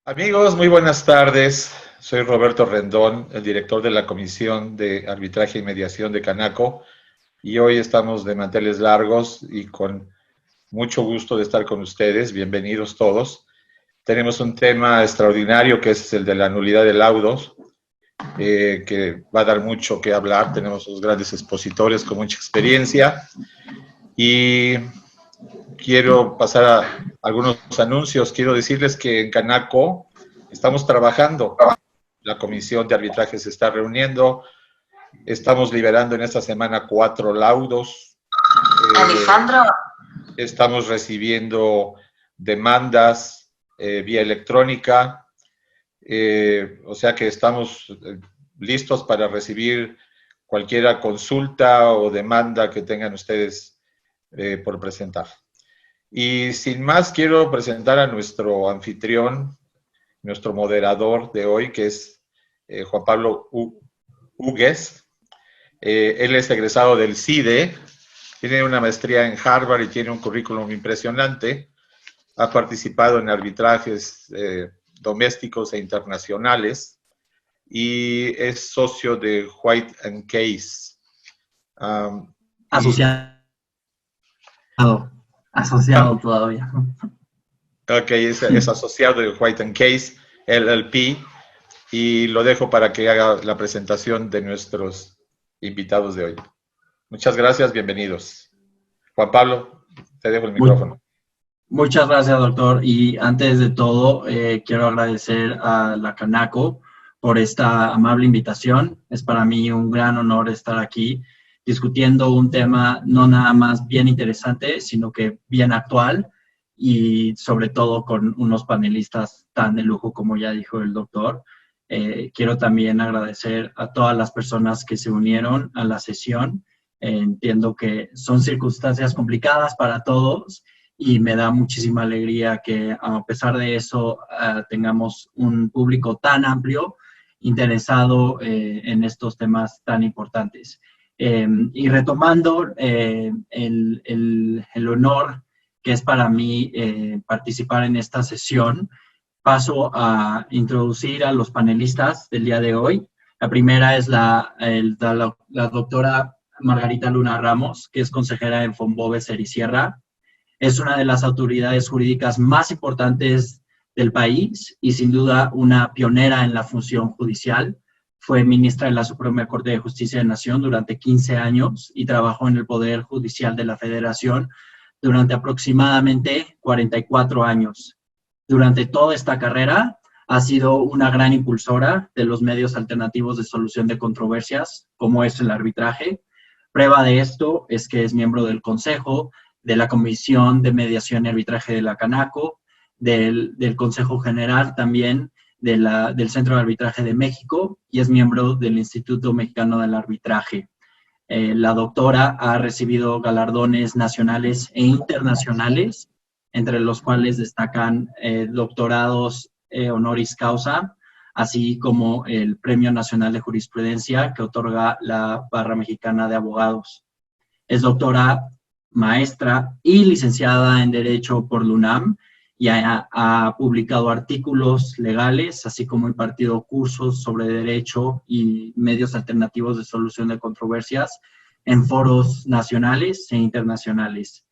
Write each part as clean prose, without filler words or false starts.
Amigos, muy buenas tardes. Soy Roberto Rendón, el director de la Comisión de Arbitraje y Mediación de Canaco, y hoy estamos de manteles largos y con mucho gusto de estar con ustedes. Bienvenidos todos. Tenemos un tema extraordinario que es el de la nulidad de laudos, que va a dar mucho que hablar. Tenemos unos grandes expositores con mucha experiencia y quiero pasar a algunos anuncios. Quiero decirles que en Canaco estamos trabajando. La comisión de arbitraje se está reuniendo. Estamos liberando en esta semana 4 laudos. Alejandro. Estamos recibiendo demandas vía electrónica. O sea que estamos listos para recibir cualquier consulta o demanda que tengan ustedes por presentar. Y sin más, quiero presentar a nuestro anfitrión, nuestro moderador de hoy, que es Juan Pablo Hugues. Él es egresado del CIDE, tiene una maestría en Harvard y tiene un currículum impresionante. Ha participado en arbitrajes domésticos e internacionales y es socio de White & Case. Asociado todavía. Ok, es asociado de White & Case, LLP, y lo dejo para que haga la presentación de nuestros invitados de hoy. Muchas gracias, bienvenidos. Juan Pablo, te dejo el micrófono. Muchas gracias, doctor. Y antes de todo, quiero agradecer a la Canaco por esta amable invitación. Es para mí un gran honor estar aquí discutiendo un tema no nada más bien interesante, sino que bien actual y sobre todo con unos panelistas tan de lujo como ya dijo el doctor. Quiero también agradecer a todas las personas que se unieron a la sesión. Entiendo que son circunstancias complicadas para todos y me da muchísima alegría que a pesar de eso tengamos un público tan amplio interesado en estos temas tan importantes. Y retomando el honor que es para mí participar en esta sesión, paso a introducir a los panelistas del día de hoy. La primera es la doctora Margarita Luna Ramos, que es consejera en Fonbove Sericierra. Es una de las autoridades jurídicas más importantes del país y sin duda una pionera en la función judicial. Fue ministra de la Suprema Corte de Justicia de la Nación durante 15 años y trabajó en el Poder Judicial de la Federación durante aproximadamente 44 años. Durante toda esta carrera ha sido una gran impulsora de los medios alternativos de solución de controversias, como es el arbitraje. Prueba de esto es que es miembro del Consejo, de la Comisión de Mediación y Arbitraje de la Canaco, del Consejo General también, del Centro de Arbitraje de México y es miembro del Instituto Mexicano del Arbitraje. La doctora ha recibido galardones nacionales e internacionales, entre los cuales destacan doctorados honoris causa, así como el Premio Nacional de Jurisprudencia que otorga la Barra Mexicana de Abogados. Es doctora, maestra y licenciada en Derecho por la UNAM y ha publicado artículos legales, así como impartido cursos sobre derecho y medios alternativos de solución de controversias en foros nacionales e internacionales.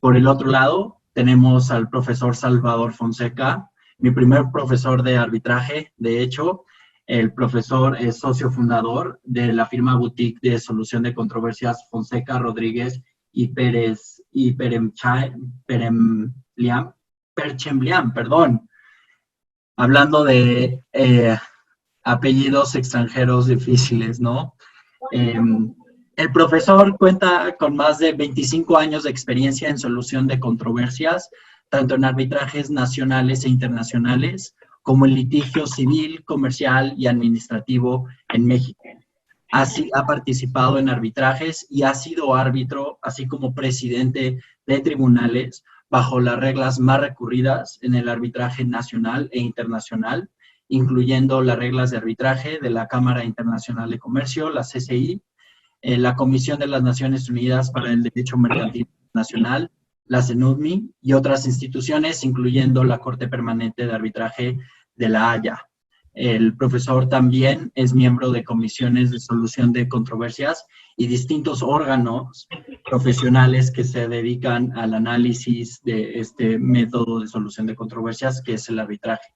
Por el otro lado, tenemos al profesor Salvador Fonseca, mi primer profesor de arbitraje. De hecho, el profesor es socio fundador de la firma boutique de solución de controversias Fonseca, Rodríguez y Pérez y Perchemblián, perdón. Hablando de apellidos extranjeros difíciles, ¿no? El profesor cuenta con más de 25 años de experiencia en solución de controversias, tanto en arbitrajes nacionales e internacionales, como en litigio civil, comercial y administrativo en México. Ha participado en arbitrajes y ha sido árbitro, así como presidente de tribunales, bajo las reglas más recurridas en el arbitraje nacional e internacional, incluyendo las reglas de arbitraje de la Cámara Internacional de Comercio, la CCI, la Comisión de las Naciones Unidas para el Derecho Mercantil Nacional, la CENUDMI y otras instituciones, incluyendo la Corte Permanente de Arbitraje de La Haya. El profesor también es miembro de comisiones de solución de controversias y distintos órganos profesionales que se dedican al análisis de este método de solución de controversias, que es el arbitraje.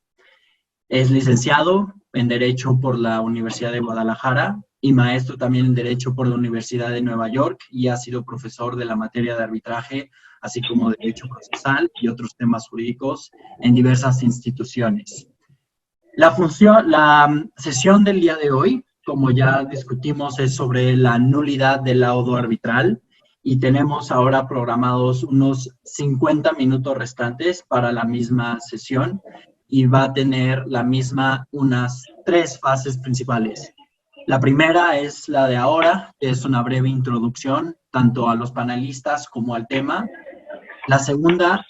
Es licenciado en Derecho por la Universidad de Guadalajara y maestro también en Derecho por la Universidad de Nueva York, y ha sido profesor de la materia de arbitraje, así como Derecho Procesal y otros temas jurídicos en diversas instituciones. La sesión del día de hoy, como ya discutimos, es sobre la nulidad del laudo arbitral, y tenemos ahora programados unos 50 minutos restantes para la misma sesión, y va a tener la misma unas 3 fases principales. La primera es la de ahora, que es una breve introducción tanto a los panelistas como al tema. La segunda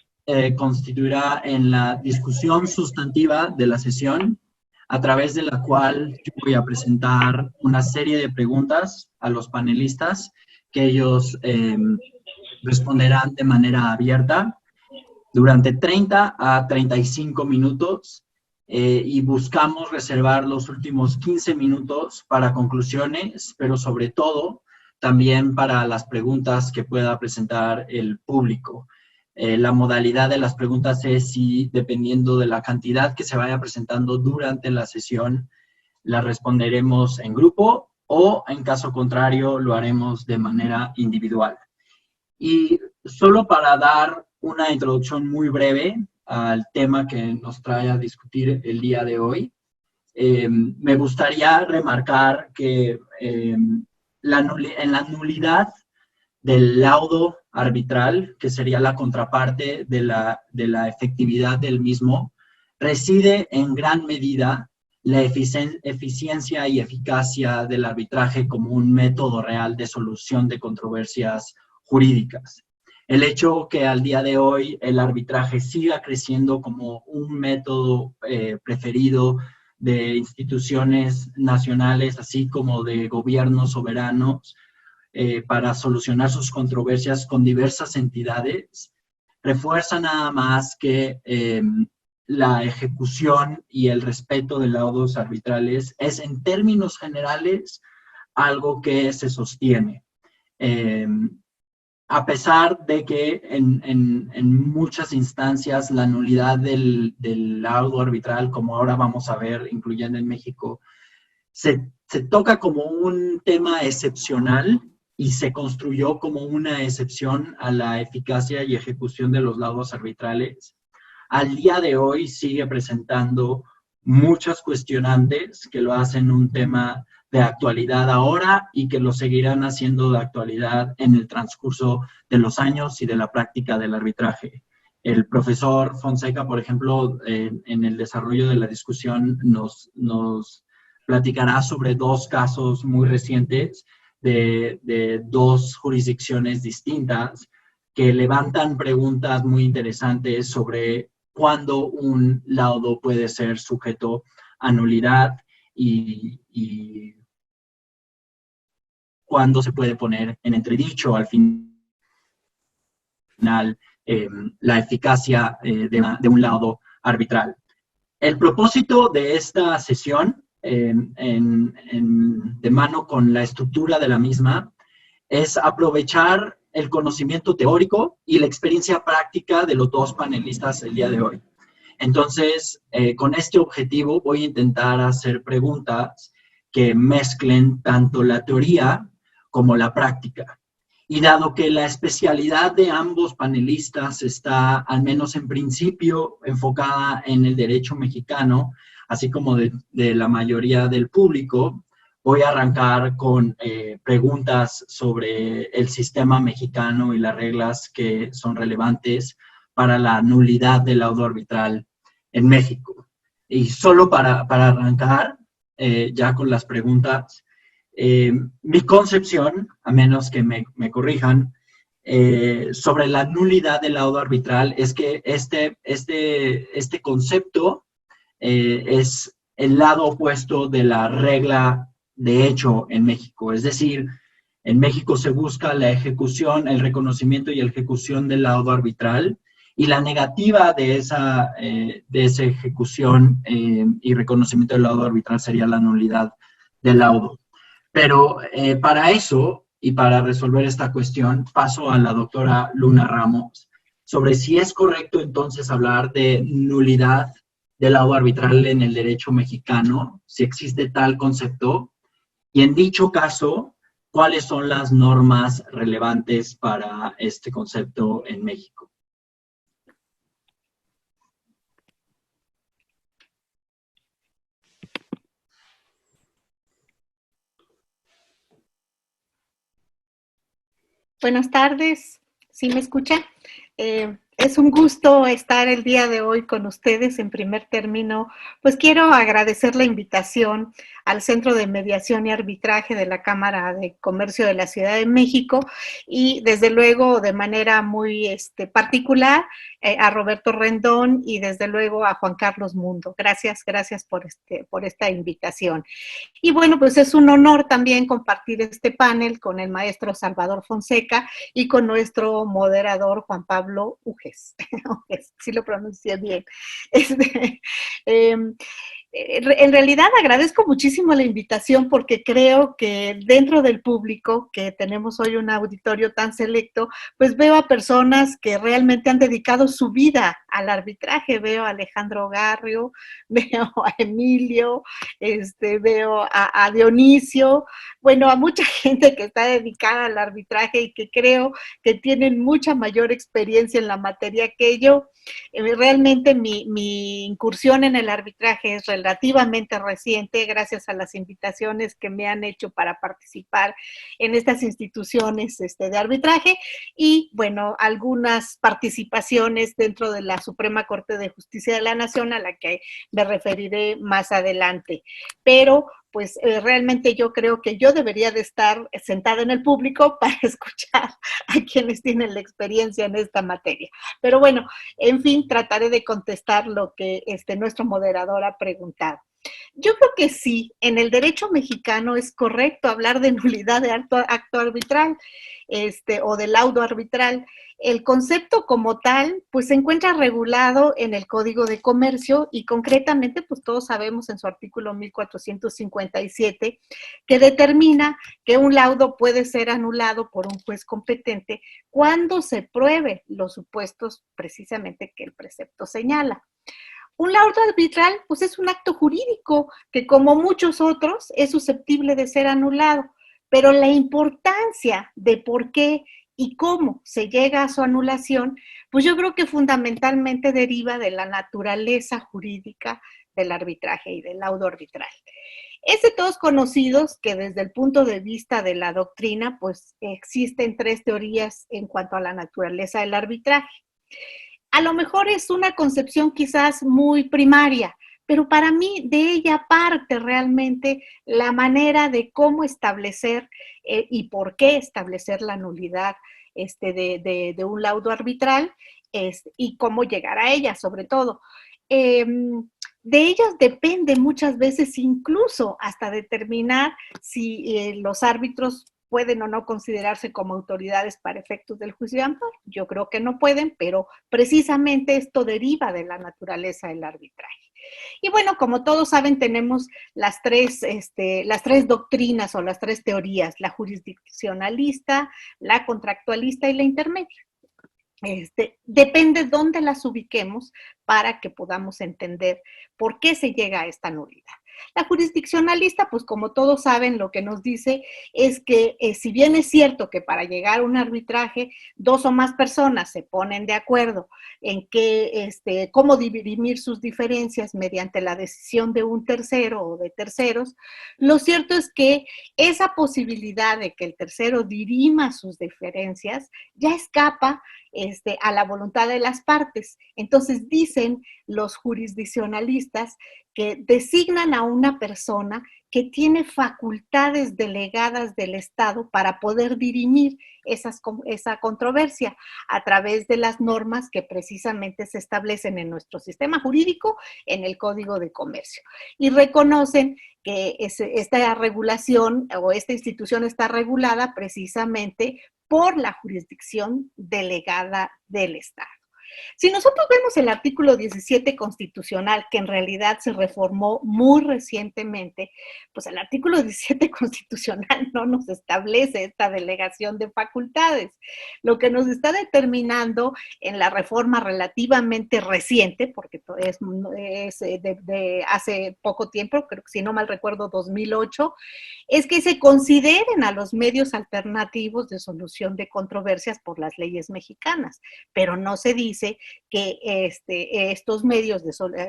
constituirá en la discusión sustantiva de la sesión, a través de la cual yo voy a presentar una serie de preguntas a los panelistas que ellos responderán de manera abierta durante 30 a 35 minutos, y buscamos reservar los últimos 15 minutos para conclusiones, pero sobre todo también para las preguntas que pueda presentar el público. La modalidad de las preguntas es si, dependiendo de la cantidad que se vaya presentando durante la sesión, la responderemos en grupo, o en caso contrario lo haremos de manera individual. Y solo para dar una introducción muy breve al tema que nos trae a discutir el día de hoy, me gustaría remarcar que en la nulidad del laudo arbitral, que sería la contraparte de la efectividad del mismo, reside en gran medida la eficiencia y eficacia del arbitraje como un método real de solución de controversias jurídicas. El hecho que al día de hoy el arbitraje siga creciendo como un método preferido de instituciones nacionales, así como de gobiernos soberanos, para solucionar sus controversias con diversas entidades, refuerza nada más que la ejecución y el respeto de laudos arbitrales es, en términos generales, algo que se sostiene. A pesar de que en muchas instancias la nulidad del laudo arbitral, como ahora vamos a ver, incluyendo en México, se toca como un tema excepcional y se construyó como una excepción a la eficacia y ejecución de los laudos arbitrales, al día de hoy sigue presentando muchas cuestionantes que lo hacen un tema de actualidad ahora y que lo seguirán haciendo de actualidad en el transcurso de los años y de la práctica del arbitraje. El profesor Fonseca, por ejemplo, en el desarrollo de la discusión nos platicará sobre 2 casos muy recientes de 2 jurisdicciones distintas que levantan preguntas muy interesantes sobre cuándo un laudo puede ser sujeto a nulidad y cuándo se puede poner en entredicho al final la eficacia de un laudo arbitral. El propósito de esta sesión, de mano con la estructura de la misma, es aprovechar el conocimiento teórico y la experiencia práctica de los 2 panelistas el día de hoy. Entonces, con este objetivo voy a intentar hacer preguntas que mezclen tanto la teoría como la práctica. Y dado que la especialidad de ambos panelistas está, al menos en principio, enfocada en el derecho mexicano, así como de la mayoría del público, voy a arrancar con preguntas sobre el sistema mexicano y las reglas que son relevantes para la nulidad del laudo arbitral en México. Y solo para arrancar ya con las preguntas, mi concepción, a menos que me corrijan, sobre la nulidad del laudo arbitral es que este concepto es el lado opuesto de la regla de hecho en México. Es decir, En México se busca la ejecución, el reconocimiento y ejecución del laudo arbitral, y la negativa de esa ejecución y reconocimiento del laudo arbitral sería la nulidad del laudo. Pero para eso y para resolver esta cuestión, paso a la doctora Luna Ramos sobre si es correcto entonces hablar de nulidad del laudo arbitral en el derecho mexicano, si existe tal concepto, y en dicho caso, ¿cuáles son las normas relevantes para este concepto en México? Buenas tardes, ¿sí me escucha? Es un gusto estar el día de hoy con ustedes. En primer término, pues quiero agradecer la invitación al Centro de Mediación y Arbitraje de la Cámara de Comercio de la Ciudad de México y desde luego de manera muy particular a Roberto Rendón y desde luego a Juan Carlos Mundo. Gracias por esta invitación. Y bueno, pues es un honor también compartir este panel con el maestro Salvador Fonseca y con nuestro moderador Juan Pablo Ujes. Sí lo pronuncié bien. En realidad agradezco muchísimo la invitación porque creo que dentro del público, que tenemos hoy un auditorio tan selecto, pues veo a personas que realmente han dedicado su vida al arbitraje. Veo a Alejandro Garrio, veo a Emilio, veo a Dionisio, bueno, a mucha gente que está dedicada al arbitraje y que creo que tienen mucha mayor experiencia en la materia que yo. Realmente mi incursión en el arbitraje es relativamente reciente, gracias a las invitaciones que me han hecho para participar en estas instituciones de arbitraje y, bueno, algunas participaciones dentro de la Suprema Corte de Justicia de la Nación, a la que me referiré más adelante. Pero pues realmente yo creo que yo debería de estar sentada en el público para escuchar a quienes tienen la experiencia en esta materia. Pero bueno, en fin, trataré de contestar lo que nuestro moderador ha preguntado. Yo creo que sí, en el derecho mexicano es correcto hablar de nulidad de acto arbitral o de laudo arbitral. El concepto como tal, pues se encuentra regulado en el Código de Comercio y concretamente, pues todos sabemos en su artículo 1457, que determina que un laudo puede ser anulado por un juez competente cuando se pruebe los supuestos precisamente que el precepto señala. Un laudo arbitral, pues es un acto jurídico que, como muchos otros, es susceptible de ser anulado, pero la importancia de por qué y cómo se llega a su anulación, pues yo creo que fundamentalmente deriva de la naturaleza jurídica del arbitraje y del laudo arbitral. Es de todos conocidos que desde el punto de vista de la doctrina, pues existen tres teorías en cuanto a la naturaleza del arbitraje. A lo mejor es una concepción quizás muy primaria, pero para mí de ella parte realmente la manera de cómo establecer y por qué establecer la nulidad de un laudo arbitral y cómo llegar a ella, sobre todo. De ellas depende muchas veces incluso hasta determinar si los árbitros pueden o no considerarse como autoridades para efectos del juicio de amparo. Yo creo que no pueden, pero precisamente esto deriva de la naturaleza del arbitraje. Y bueno, como todos saben, tenemos las tres doctrinas o las tres teorías, la jurisdiccionalista, la contractualista y la intermedia. Depende dónde las ubiquemos para que podamos entender por qué se llega a esta nulidad. La jurisdiccionalista, pues como todos saben, lo que nos dice es que si bien es cierto que para llegar a un arbitraje, dos o más personas se ponen de acuerdo en cómo dirimir sus diferencias mediante la decisión de un tercero o de terceros, lo cierto es que esa posibilidad de que el tercero dirima sus diferencias ya escapa a la voluntad de las partes. Entonces dicen los jurisdiccionalistas que designan a una persona que tiene facultades delegadas del Estado para poder dirimir esa controversia a través de las normas que precisamente se establecen en nuestro sistema jurídico, en el Código de Comercio. Y reconocen que esta regulación o esta institución está regulada precisamente por la jurisdicción delegada del Estado. Si nosotros vemos el artículo 17 constitucional, que en realidad se reformó muy recientemente, pues el artículo 17 constitucional no nos establece esta delegación de facultades. Lo que nos está determinando en la reforma relativamente reciente, porque es de hace poco tiempo, creo que si no mal recuerdo 2008, es que se consideren a los medios alternativos de solución de controversias por las leyes mexicanas, pero no se dice que estos medios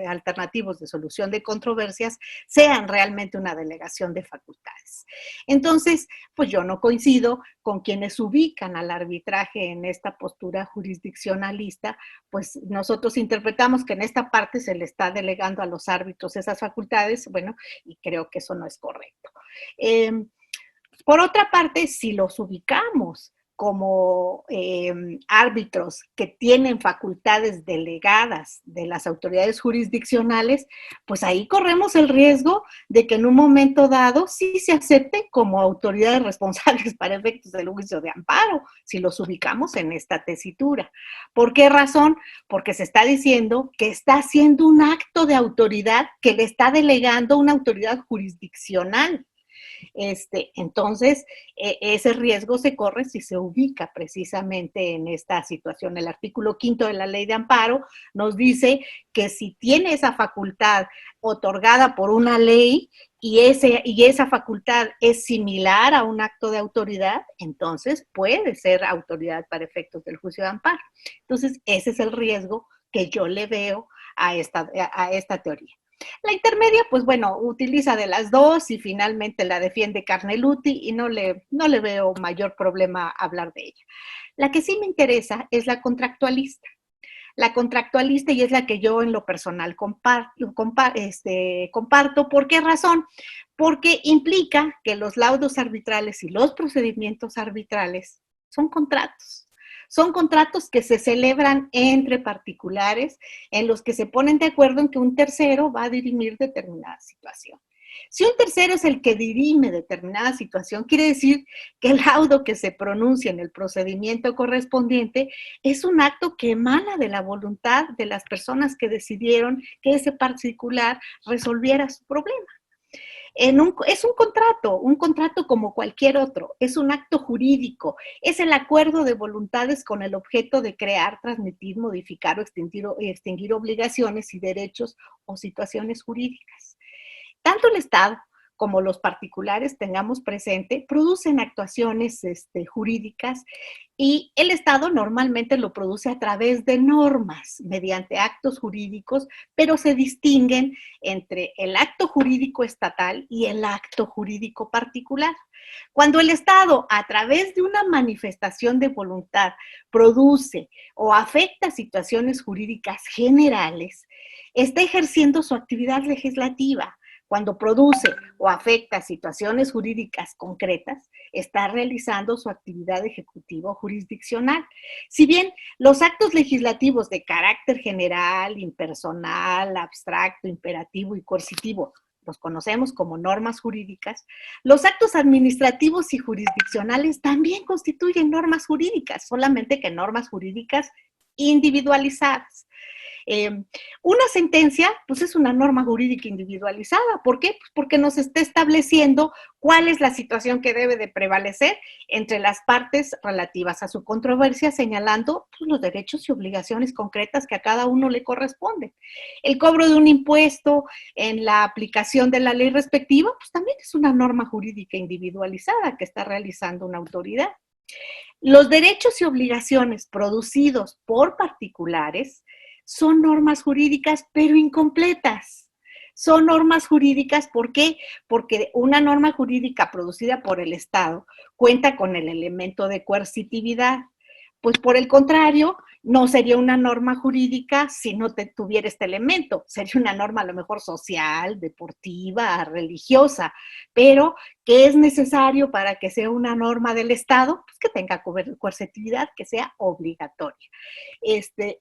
alternativos de solución de controversias sean realmente una delegación de facultades. Entonces, pues yo no coincido con quienes ubican al arbitraje en esta postura jurisdiccionalista, pues nosotros interpretamos que en esta parte se le está delegando a los árbitros esas facultades, bueno, y creo que eso no es correcto. Por otra parte, si los ubicamos como árbitros que tienen facultades delegadas de las autoridades jurisdiccionales, pues ahí corremos el riesgo de que en un momento dado sí se acepten como autoridades responsables para efectos del juicio de amparo, si los ubicamos en esta tesitura. ¿Por qué razón? Porque se está diciendo que está haciendo un acto de autoridad que le está delegando una autoridad jurisdiccional. Entonces, ese riesgo se corre si se ubica precisamente en esta situación. El artículo 5 de la Ley de Amparo nos dice que si tiene esa facultad otorgada por una ley y esa facultad es similar a un acto de autoridad, entonces puede ser autoridad para efectos del juicio de amparo. Entonces, ese es el riesgo que yo le veo a esta teoría. La intermedia, pues bueno, utiliza de las dos y finalmente la defiende Carneluti y no le veo mayor problema hablar de ella. La que sí me interesa es la contractualista. La contractualista, y es la que yo en lo personal comparto. ¿Por qué razón? Porque implica que los laudos arbitrales y los procedimientos arbitrales son contratos. Son contratos que se celebran entre particulares en los que se ponen de acuerdo en que un tercero va a dirimir determinada situación. Si un tercero es el que dirime determinada situación, quiere decir que el laudo que se pronuncia en el procedimiento correspondiente es un acto que emana de la voluntad de las personas que decidieron que ese particular resolviera su problema. Es un contrato como cualquier otro, es un acto jurídico, es el acuerdo de voluntades con el objeto de crear, transmitir, modificar o extinguir obligaciones y derechos o situaciones jurídicas. Tanto el Estado como los particulares, tengamos presente, producen actuaciones jurídicas y el Estado normalmente lo produce a través de normas, mediante actos jurídicos, pero se distinguen entre el acto jurídico estatal y el acto jurídico particular. Cuando el Estado, a través de una manifestación de voluntad, produce o afecta situaciones jurídicas generales, está ejerciendo su actividad legislativa. Cuando produce o afecta situaciones jurídicas concretas, está realizando su actividad ejecutiva o jurisdiccional. Si bien los actos legislativos de carácter general, impersonal, abstracto, imperativo y coercitivo los conocemos como normas jurídicas, los actos administrativos y jurisdiccionales también constituyen normas jurídicas, solamente que normas jurídicas individualizadas. Una sentencia, pues es una norma jurídica individualizada. ¿Por qué? Pues porque nos está estableciendo cuál es la situación que debe de prevalecer entre las partes relativas a su controversia, señalando pues, los derechos y obligaciones concretas que a cada uno le corresponden. El cobro de un impuesto en la aplicación de la ley respectiva, pues también es una norma jurídica individualizada que está realizando una autoridad. Los derechos y obligaciones producidos por particulares son normas jurídicas, pero incompletas. Son normas jurídicas, ¿por qué? Porque una norma jurídica producida por el Estado cuenta con el elemento de coercitividad. Pues por el contrario, no sería una norma jurídica si no tuviera este elemento. Sería una norma a lo mejor social, deportiva, religiosa, pero ¿qué es necesario para que sea una norma del Estado? Pues que tenga coercitividad, que sea obligatoria.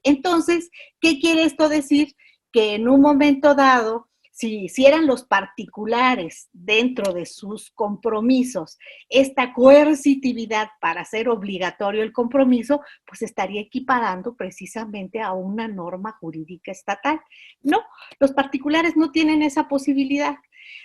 Entonces, ¿qué quiere esto decir? Que en un momento dado, si hicieran los particulares dentro de sus compromisos esta coercitividad para hacer obligatorio el compromiso, pues estaría equiparando precisamente a una norma jurídica estatal. No, los particulares no tienen esa posibilidad.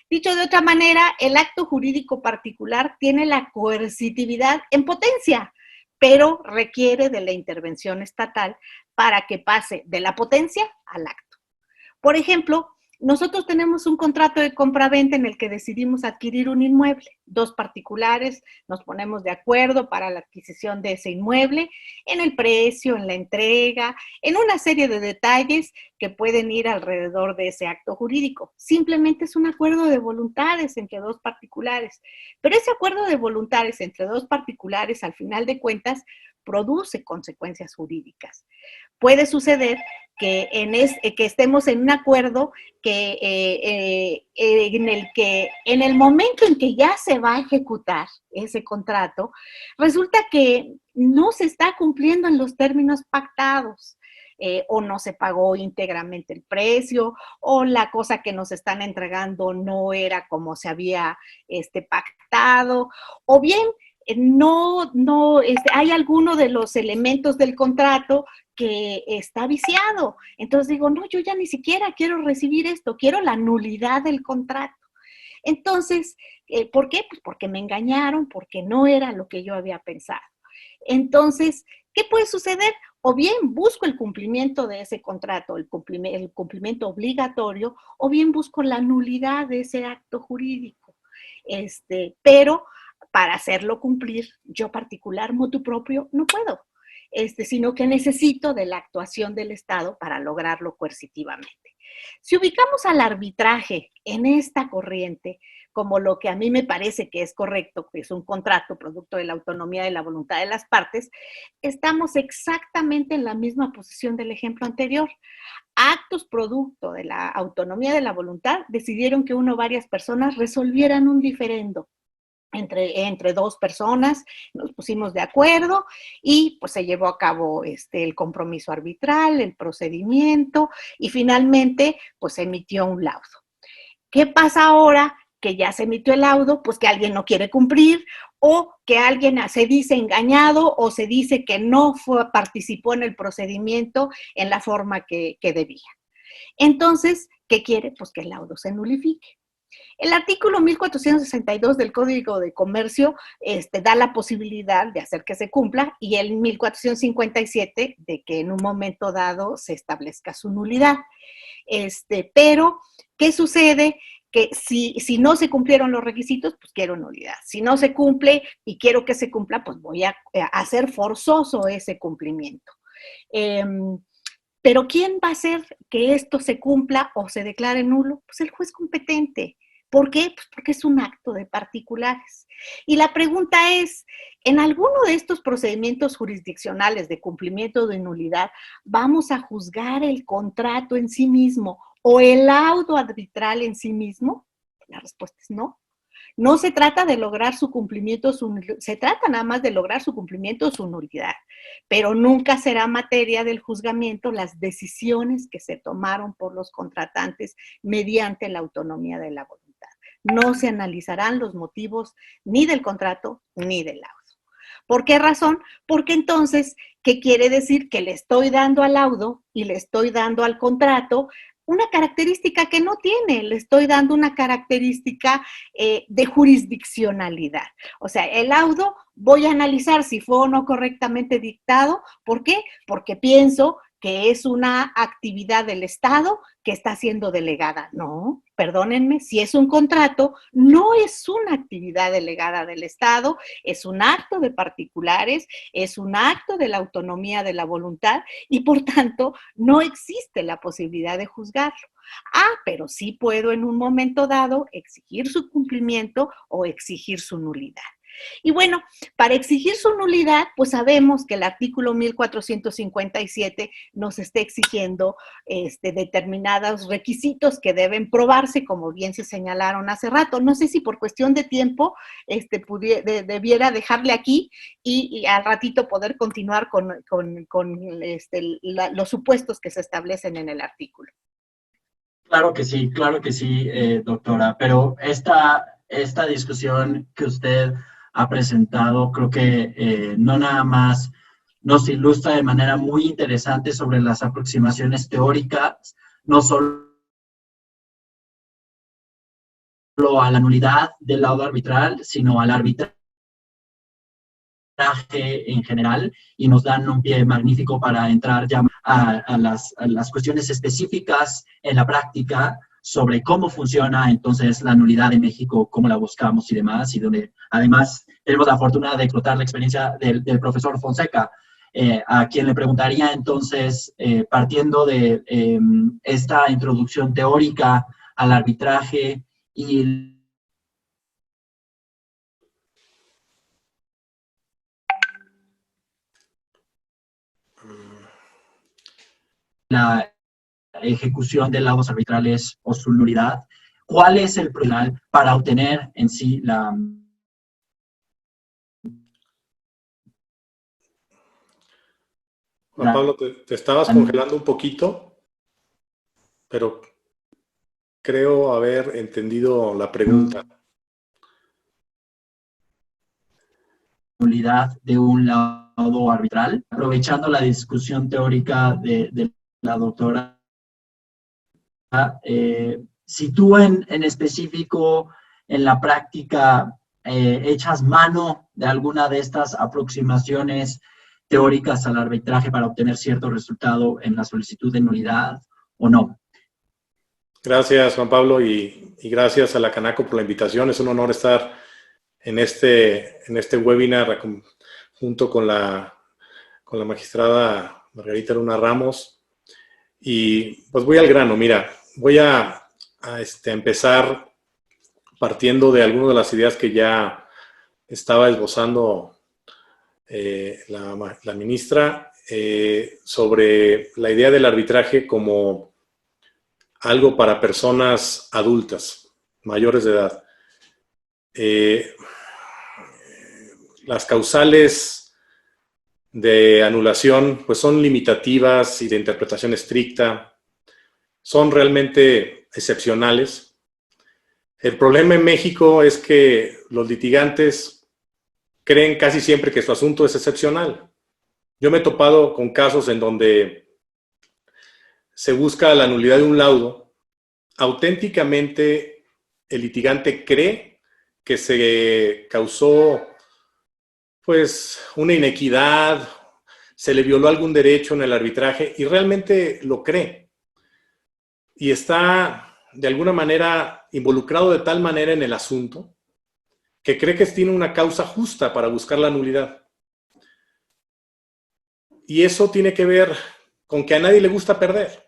Dicho de otra manera, el acto jurídico particular tiene la coercitividad en potencia, pero requiere de la intervención estatal para que pase de la potencia al acto. Por ejemplo, nosotros tenemos un contrato de compraventa en el que decidimos adquirir un inmueble. Dos particulares nos ponemos de acuerdo para la adquisición de ese inmueble, en el precio, en la entrega, en una serie de detalles que pueden ir alrededor de ese acto jurídico. Simplemente es un acuerdo de voluntades entre dos particulares. Pero ese acuerdo de voluntades entre dos particulares, al final de cuentas, produce consecuencias jurídicas. Puede suceder que estemos en un acuerdo en el momento en que ya se va a ejecutar ese contrato, resulta que no se está cumpliendo en los términos pactados. O no se pagó íntegramente el precio, o la cosa que nos están entregando no era como se había pactado, o bien hay alguno de los elementos del contrato que está viciado. Entonces digo, no, yo ya ni siquiera quiero recibir esto, quiero la nulidad del contrato. Entonces, ¿por qué? Pues porque me engañaron, porque no era lo que yo había pensado. Entonces, ¿qué puede suceder? O bien busco el cumplimiento de ese contrato, el cumplimiento obligatorio, o bien busco la nulidad de ese acto jurídico. Pero para hacerlo cumplir, yo particular, motu propio, no puedo, sino que necesito de la actuación del Estado para lograrlo coercitivamente. Si ubicamos al arbitraje en esta corriente, como lo que a mí me parece que es correcto, que es un contrato producto de la autonomía de la voluntad de las partes, estamos exactamente en la misma posición del ejemplo anterior. Actos producto de la autonomía de la voluntad decidieron que uno o varias personas resolvieran un diferendo. Entre dos personas, nos pusimos de acuerdo y pues se llevó a cabo el compromiso arbitral, el procedimiento y finalmente pues se emitió un laudo. ¿Qué pasa ahora que ya se emitió el laudo? Pues que alguien no quiere cumplir o que alguien se dice engañado o se dice que no participó en el procedimiento en la forma que debía. Entonces, ¿qué quiere? Pues que el laudo se nulifique. El artículo 1462 del Código de Comercio da la posibilidad de hacer que se cumpla y el 1457 de que en un momento dado se establezca su nulidad. Pero, ¿qué sucede? Que si no se cumplieron los requisitos, pues quiero nulidad. Si no se cumple y quiero que se cumpla, pues voy a hacer forzoso ese cumplimiento. Pero ¿quién va a hacer que esto se cumpla o se declare nulo? Pues el juez competente. ¿Por qué? Pues porque es un acto de particulares. Y la pregunta es, ¿en alguno de estos procedimientos jurisdiccionales de cumplimiento de nulidad vamos a juzgar el contrato en sí mismo o el laudo arbitral en sí mismo? La respuesta es no. No se trata de lograr su cumplimiento, se trata nada más de lograr su cumplimiento o su nulidad, pero nunca será materia del juzgamiento las decisiones que se tomaron por los contratantes mediante la autonomía de la voluntad. No se analizarán los motivos ni del contrato ni del laudo. ¿Por qué razón? Porque entonces, ¿qué quiere decir? Que le estoy dando al laudo y le estoy dando al contrato una característica que no tiene, le estoy dando una característica de jurisdiccionalidad. O sea, el laudo voy a analizar si fue o no correctamente dictado. ¿Por qué? Porque pienso que es una actividad del Estado que está siendo delegada. No, perdónenme, si es un contrato, no es una actividad delegada del Estado, es un acto de particulares, es un acto de la autonomía de la voluntad y por tanto no existe la posibilidad de juzgarlo. Pero sí puedo en un momento dado exigir su cumplimiento o exigir su nulidad. Y bueno, para exigir su nulidad, pues sabemos que el artículo 1457 nos está exigiendo determinados requisitos que deben probarse, como bien se señalaron hace rato. No sé si por cuestión de tiempo debiera dejarle aquí y al ratito poder continuar con los supuestos que se establecen en el artículo. Claro que sí, doctora, pero esta discusión que usted ha presentado creo que no nada más nos ilustra de manera muy interesante sobre las aproximaciones teóricas, no solo a la nulidad del laudo arbitral, sino al arbitraje en general, y nos dan un pie magnífico para entrar ya a las cuestiones específicas en la práctica sobre cómo funciona entonces la nulidad en México, cómo la buscamos y demás, y donde además tenemos la fortuna de explotar la experiencia del profesor Fonseca, a quien le preguntaría entonces, partiendo de esta introducción teórica al arbitraje y la ejecución de laudos arbitrales o su nulidad, ¿cuál es el problema para obtener en sí la... Juan Pablo, te estabas congelando un poquito, pero creo haber entendido la pregunta. Nulidad de un laudo arbitral, aprovechando la discusión teórica de la doctora, si tú en específico en la práctica echas mano de alguna de estas aproximaciones teóricas al arbitraje para obtener cierto resultado en la solicitud de nulidad o no. Gracias, Juan Pablo, y gracias a la Canaco por la invitación. Es un honor estar en este webinar junto con la magistrada Margarita Luna Ramos. Y pues voy al grano. Mira, voy a empezar partiendo de algunas de las ideas que ya estaba esbozando la ministra sobre la idea del arbitraje como algo para personas adultas, mayores de edad. Las causales de anulación pues son limitativas y de interpretación estricta, son realmente excepcionales. El problema en México es que los litigantes creen casi siempre que su asunto es excepcional. Yo me he topado con casos en donde se busca la nulidad de un laudo. Auténticamente el litigante cree que se causó pues una inequidad, se le violó algún derecho en el arbitraje y realmente lo cree. Y está de alguna manera involucrado de tal manera en el asunto que cree que tiene una causa justa para buscar la nulidad. Y eso tiene que ver con que a nadie le gusta perder.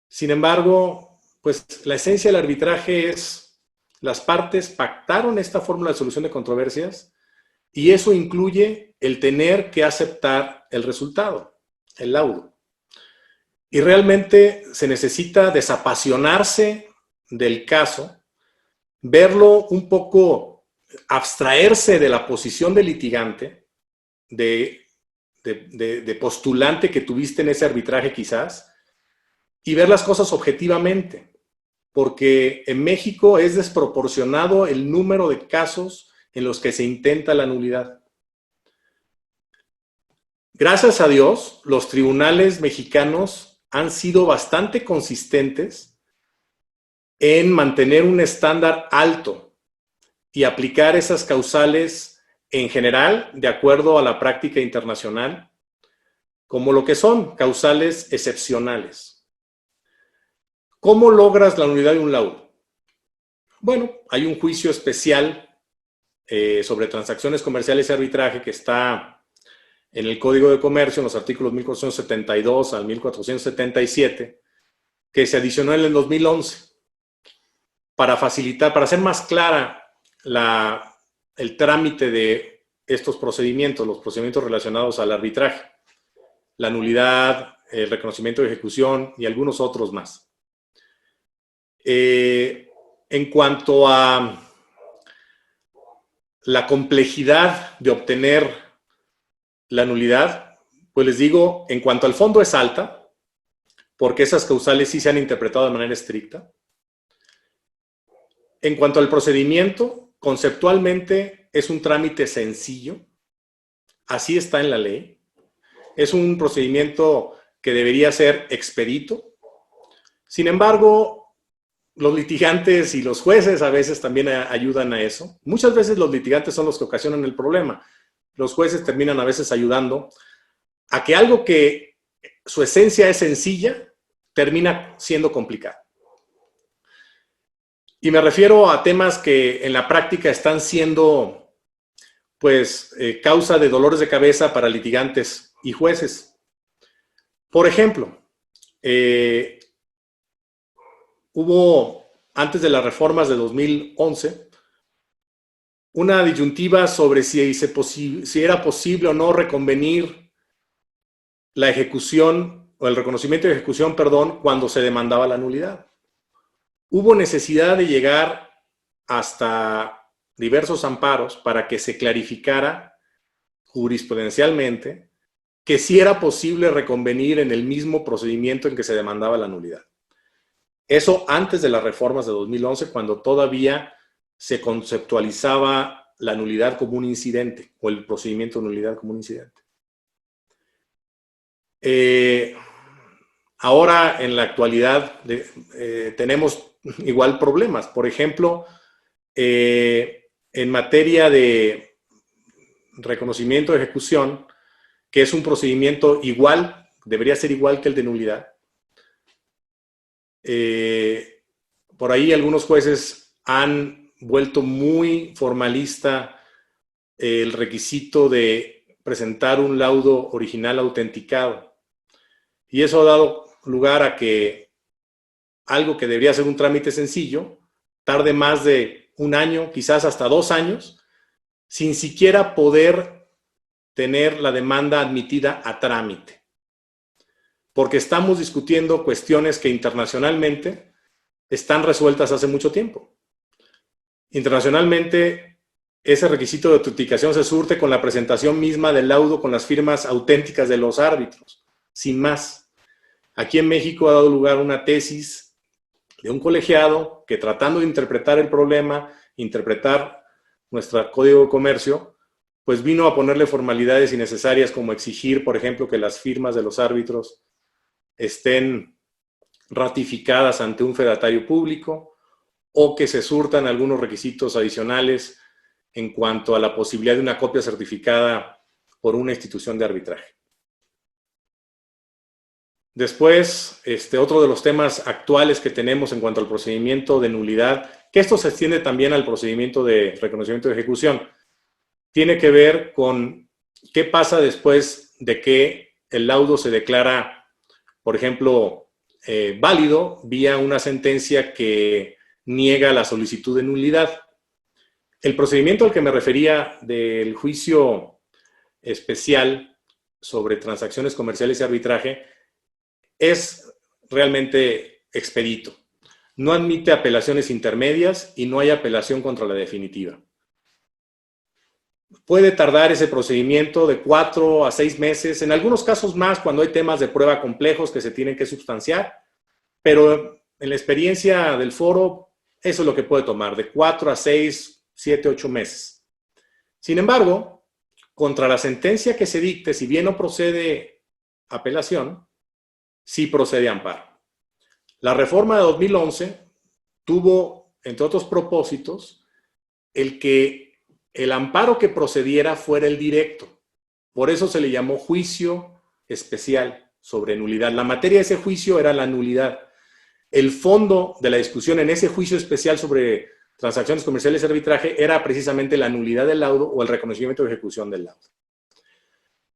Sin embargo, pues la esencia del arbitraje es las partes pactaron esta fórmula de solución de controversias y eso incluye el tener que aceptar el resultado, el laudo. Y realmente se necesita desapasionarse del caso, verlo un poco, abstraerse de la posición del litigante, de postulante que tuviste en ese arbitraje quizás, y ver las cosas objetivamente, porque en México es desproporcionado el número de casos en los que se intenta la nulidad. Gracias a Dios, los tribunales mexicanos han sido bastante consistentes en mantener un estándar alto y aplicar esas causales en general, de acuerdo a la práctica internacional, como lo que son causales excepcionales. ¿Cómo logras la nulidad de un laudo? Bueno, hay un juicio especial sobre transacciones comerciales y arbitraje que está en el Código de Comercio, en los artículos 1472 al 1477, que se adicionó en el 2011 para facilitar, para hacer más clara el trámite de estos procedimientos, los procedimientos relacionados al arbitraje, la nulidad, el reconocimiento de ejecución y algunos otros más. En cuanto a la complejidad de obtener la nulidad, pues les digo, en cuanto al fondo es alta, porque esas causales sí se han interpretado de manera estricta. En cuanto al procedimiento, conceptualmente es un trámite sencillo, así está en la ley. Es un procedimiento que debería ser expedito. Sin embargo, los litigantes y los jueces a veces también ayudan a eso. Muchas veces los litigantes son los que ocasionan el problema. Los jueces terminan a veces ayudando a que algo que su esencia es sencilla termina siendo complicado. Y me refiero a temas que en la práctica están siendo, pues, causa de dolores de cabeza para litigantes y jueces. Por ejemplo, hubo, antes de las reformas de 2011, una disyuntiva sobre si era posible o no reconvenir la ejecución, o el reconocimiento de ejecución, perdón, cuando se demandaba la nulidad. Hubo necesidad de llegar hasta diversos amparos para que se clarificara jurisprudencialmente que sí era posible reconvenir en el mismo procedimiento en que se demandaba la nulidad. Eso antes de las reformas de 2011, cuando todavía se conceptualizaba la nulidad como un incidente, o el procedimiento de nulidad como un incidente. Ahora, en la actualidad, tenemos igual problemas. Por ejemplo, en materia de reconocimiento de ejecución, que es un procedimiento igual, debería ser igual que el de nulidad. Por ahí algunos jueces han vuelto muy formalista el requisito de presentar un laudo original autenticado. Y eso ha dado lugar a que algo que debería ser un trámite sencillo tarde más de un año, quizás hasta 2 años, sin siquiera poder tener la demanda admitida a trámite. Porque estamos discutiendo cuestiones que internacionalmente están resueltas hace mucho tiempo. Internacionalmente, ese requisito de autenticación se surte con la presentación misma del laudo con las firmas auténticas de los árbitros, sin más. Aquí en México ha dado lugar una tesis de un colegiado que, tratando de interpretar el problema, interpretar nuestro Código de Comercio, pues vino a ponerle formalidades innecesarias como exigir, por ejemplo, que las firmas de los árbitros estén ratificadas ante un fedatario público o que se surtan algunos requisitos adicionales en cuanto a la posibilidad de una copia certificada por una institución de arbitraje. Después, otro de los temas actuales que tenemos en cuanto al procedimiento de nulidad, que esto se extiende también al procedimiento de reconocimiento de ejecución, tiene que ver con qué pasa después de que el laudo se declara, por ejemplo, válido vía una sentencia que niega la solicitud de nulidad. El procedimiento al que me refería del juicio especial sobre transacciones comerciales y arbitraje es realmente expedito. No admite apelaciones intermedias y no hay apelación contra la definitiva. Puede tardar ese procedimiento de 4 a 6 meses, en algunos casos más cuando hay temas de prueba complejos que se tienen que sustanciar, pero en la experiencia del foro, eso es lo que puede tomar, de 4 a 6, 7, 8 meses. Sin embargo, contra la sentencia que se dicte, si bien no procede apelación, sí procede amparo. La reforma de 2011 tuvo, entre otros propósitos, el que el amparo que procediera fuera el directo. Por eso se le llamó juicio especial sobre nulidad. La materia de ese juicio era la nulidad. El fondo de la discusión en ese juicio especial sobre transacciones comerciales y arbitraje era precisamente la nulidad del laudo o el reconocimiento de ejecución del laudo.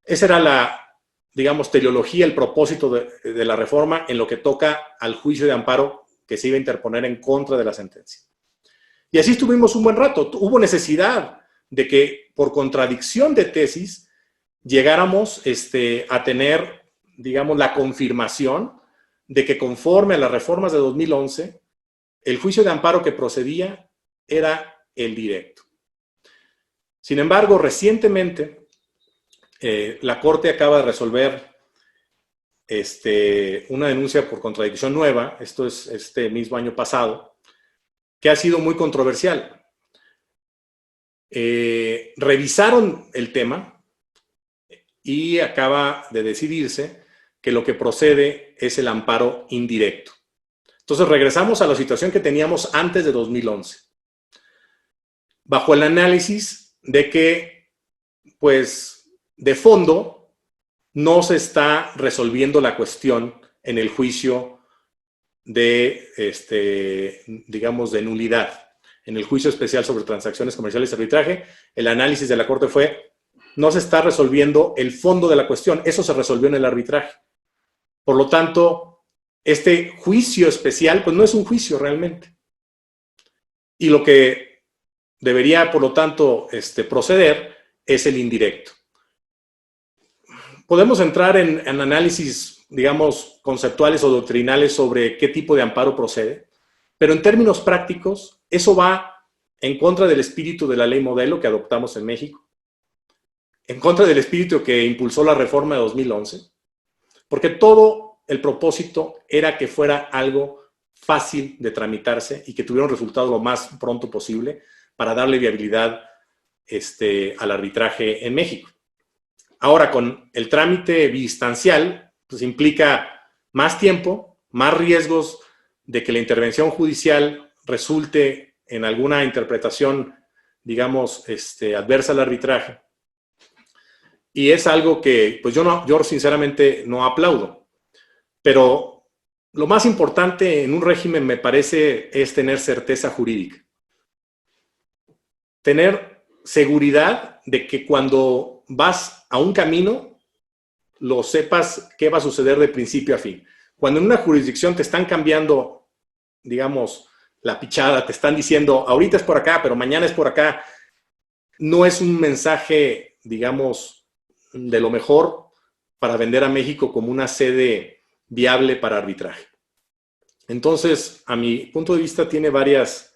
Esa era la, digamos, teleología, el propósito de la reforma en lo que toca al juicio de amparo que se iba a interponer en contra de la sentencia. Y así estuvimos un buen rato. Hubo necesidad de que por contradicción de tesis llegáramos a tener, digamos, la confirmación de que conforme a las reformas de 2011, el juicio de amparo que procedía era el directo. Sin embargo, recientemente, la Corte acaba de resolver una denuncia por contradicción nueva, esto es este mismo año pasado, que ha sido muy controversial. Revisaron el tema y acaba de decidirse que lo que procede es el amparo indirecto. Entonces regresamos a la situación que teníamos antes de 2011, bajo el análisis de que, pues, de fondo no se está resolviendo la cuestión en el juicio de, digamos, de nulidad. En el juicio especial sobre transacciones comerciales y arbitraje, el análisis de la Corte fue, no se está resolviendo el fondo de la cuestión, eso se resolvió en el arbitraje. Por lo tanto, este juicio especial, pues no es un juicio realmente. Y lo que debería, por lo tanto, proceder es el indirecto. Podemos entrar en análisis, digamos, conceptuales o doctrinales sobre qué tipo de amparo procede, pero en términos prácticos, eso va en contra del espíritu de la ley modelo que adoptamos en México, en contra del espíritu que impulsó la reforma de 2011, porque todo el propósito era que fuera algo fácil de tramitarse y que tuviera un resultado lo más pronto posible para darle viabilidad al arbitraje en México. Ahora, con el trámite biinstancial, pues implica más tiempo, más riesgos de que la intervención judicial resulte en alguna interpretación, digamos, adversa al arbitraje. Y es algo que, pues yo sinceramente no aplaudo. Pero lo más importante en un régimen, me parece, es tener certeza jurídica. Tener seguridad de que cuando vas a un camino, lo sepas qué va a suceder de principio a fin. Cuando en una jurisdicción te están cambiando, digamos, la pichada, te están diciendo, ahorita es por acá, pero mañana es por acá, no es un mensaje, digamos, de lo mejor para vender a México como una sede viable para arbitraje. Entonces, a mi punto de vista, tiene varios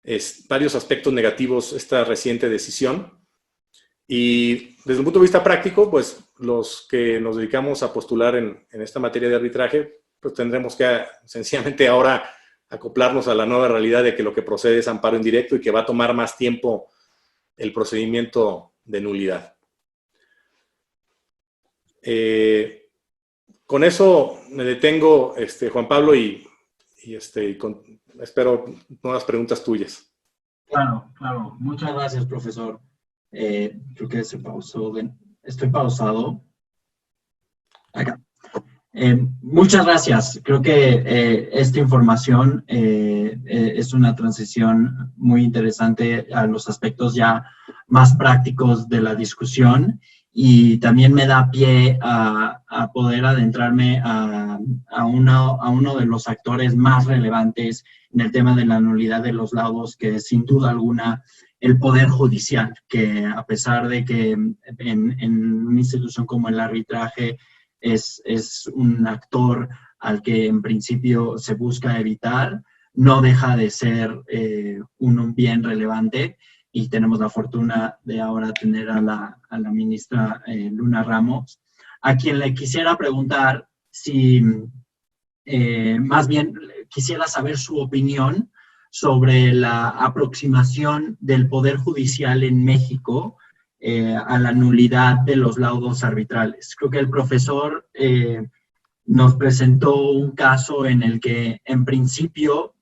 aspectos negativos esta reciente decisión. Y desde un punto de vista práctico, pues los que nos dedicamos a postular en esta materia de arbitraje, pues tendremos que sencillamente ahora acoplarnos a la nueva realidad de que lo que procede es amparo indirecto y que va a tomar más tiempo el procedimiento de nulidad. Con eso me detengo, Juan Pablo, y espero nuevas preguntas tuyas. Claro, claro. Muchas gracias, profesor. Creo que se pausó. Estoy pausado. Acá. Muchas gracias. Creo que esta información es una transición muy interesante a los aspectos ya más prácticos de la discusión y también me da pie a poder adentrarme a uno de los actores más relevantes en el tema de la nulidad de los laudos, que es sin duda alguna el Poder Judicial, que a pesar de que en una institución como el arbitraje es un actor al que en principio se busca evitar, no deja de ser un bien relevante, y tenemos la fortuna de ahora tener a la ministra Luna Ramos, a quien le quisiera preguntar si, más bien quisiera saber su opinión sobre la aproximación del Poder Judicial en México a la nulidad de los laudos arbitrales. Creo que el profesor nos presentó un caso en el que, en principio,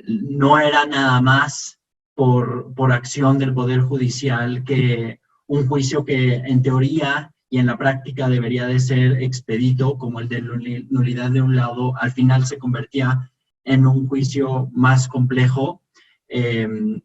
no era nada más por acción del Poder Judicial que un juicio que, en teoría y en la práctica, debería de ser expedito, como el de nulidad de un laudo, al final se convertía en un juicio más complejo,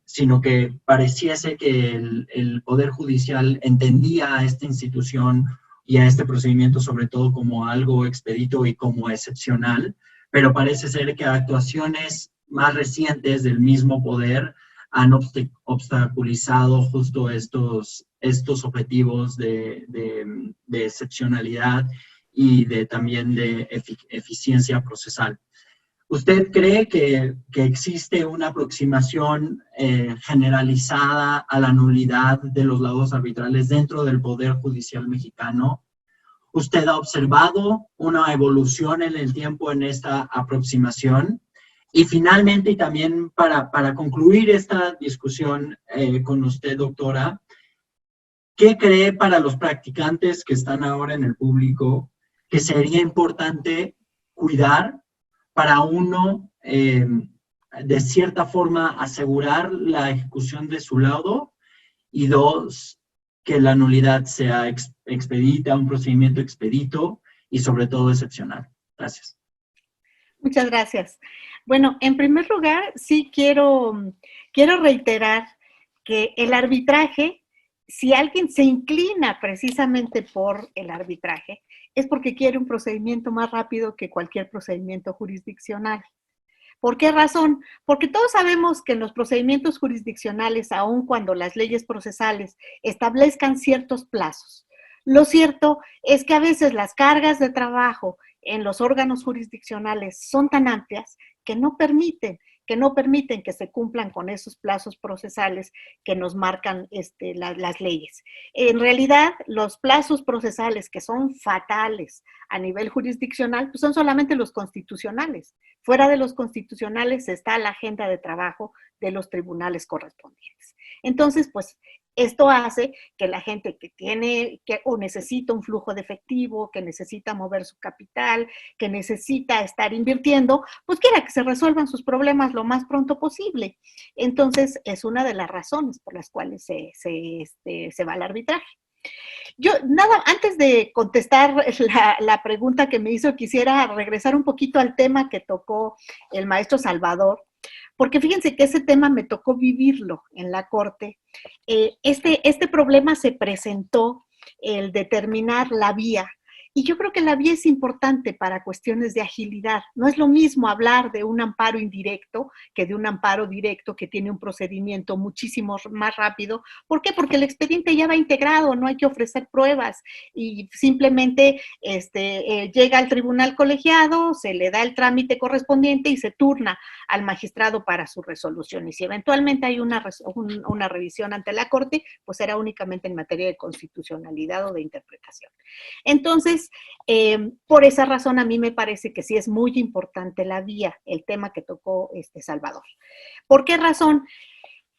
sino que pareciese que el Poder Judicial entendía a esta institución y a este procedimiento sobre todo como algo expedito y como excepcional, pero parece ser que actuaciones más recientes del mismo poder han obstaculizado justo estos objetivos de excepcionalidad y también de eficiencia procesal. ¿Usted cree que existe una aproximación generalizada a la nulidad de los laudos arbitrales dentro del Poder Judicial mexicano? ¿Usted ha observado una evolución en el tiempo en esta aproximación? Y finalmente, y también para concluir esta discusión con usted, doctora, ¿qué cree para los practicantes que están ahora en el público que sería importante cuidar para uno, de cierta forma, asegurar la ejecución de su laudo? Y dos, que la nulidad sea expedita, un procedimiento expedito y sobre todo excepcional. Gracias. Muchas gracias. Bueno, en primer lugar, sí quiero reiterar que el arbitraje, si alguien se inclina precisamente por el arbitraje, es porque quiere un procedimiento más rápido que cualquier procedimiento jurisdiccional. ¿Por qué razón? Porque todos sabemos que en los procedimientos jurisdiccionales, aun cuando las leyes procesales establezcan ciertos plazos, lo cierto es que a veces las cargas de trabajo en los órganos jurisdiccionales son tan amplias que no permiten que se cumplan con esos plazos procesales que nos marcan las leyes. En realidad, los plazos procesales que son fatales a nivel jurisdiccional, pues son solamente los constitucionales. Fuera de los constitucionales está la agenda de trabajo de los tribunales correspondientes. Entonces, pues, esto hace que la gente que tiene o necesita un flujo de efectivo, que necesita mover su capital, que necesita estar invirtiendo, pues quiera que se resuelvan sus problemas lo más pronto posible. Entonces, es una de las razones por las cuales se va al arbitraje. Yo, antes de contestar la pregunta que me hizo, quisiera regresar un poquito al tema que tocó el maestro Salvador, porque fíjense que ese tema me tocó vivirlo en la Corte. Este problema se presentó, el determinar la vía, y yo creo que la vía es importante para cuestiones de agilidad. No es lo mismo hablar de un amparo indirecto que de un amparo directo que tiene un procedimiento muchísimo más rápido. ¿Por qué? Porque el expediente ya va integrado, no hay que ofrecer pruebas y simplemente llega al tribunal colegiado, se le da el trámite correspondiente y se turna al magistrado para su resolución. Y si eventualmente hay una revisión ante la Corte, pues será únicamente en materia de constitucionalidad o de interpretación. Entonces, por esa razón a mí me parece que sí es muy importante la vía, el tema que tocó Salvador. ¿Por qué razón?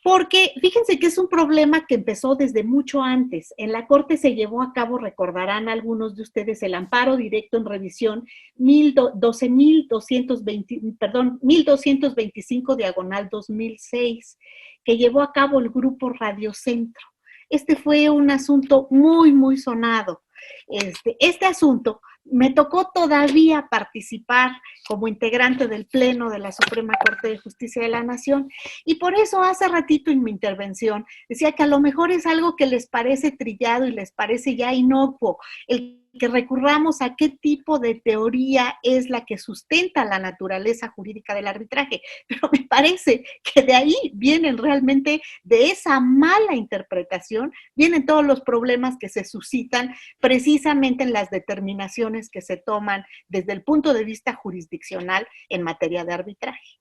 Porque fíjense que es un problema que empezó desde mucho antes. En la Corte se llevó a cabo, recordarán algunos de ustedes, el amparo directo en revisión 1225/2006, que llevó a cabo el Grupo Radio Centro. Este fue un asunto muy, muy sonado. Este asunto me tocó todavía participar como integrante del Pleno de la Suprema Corte de Justicia de la Nación, y por eso hace ratito en mi intervención decía que a lo mejor es algo que les parece trillado y les parece ya inocuo, el que recurramos a qué tipo de teoría es la que sustenta la naturaleza jurídica del arbitraje, pero me parece que de ahí vienen realmente, de esa mala interpretación, vienen todos los problemas que se suscitan precisamente en las determinaciones que se toman desde el punto de vista jurisdiccional en materia de arbitraje.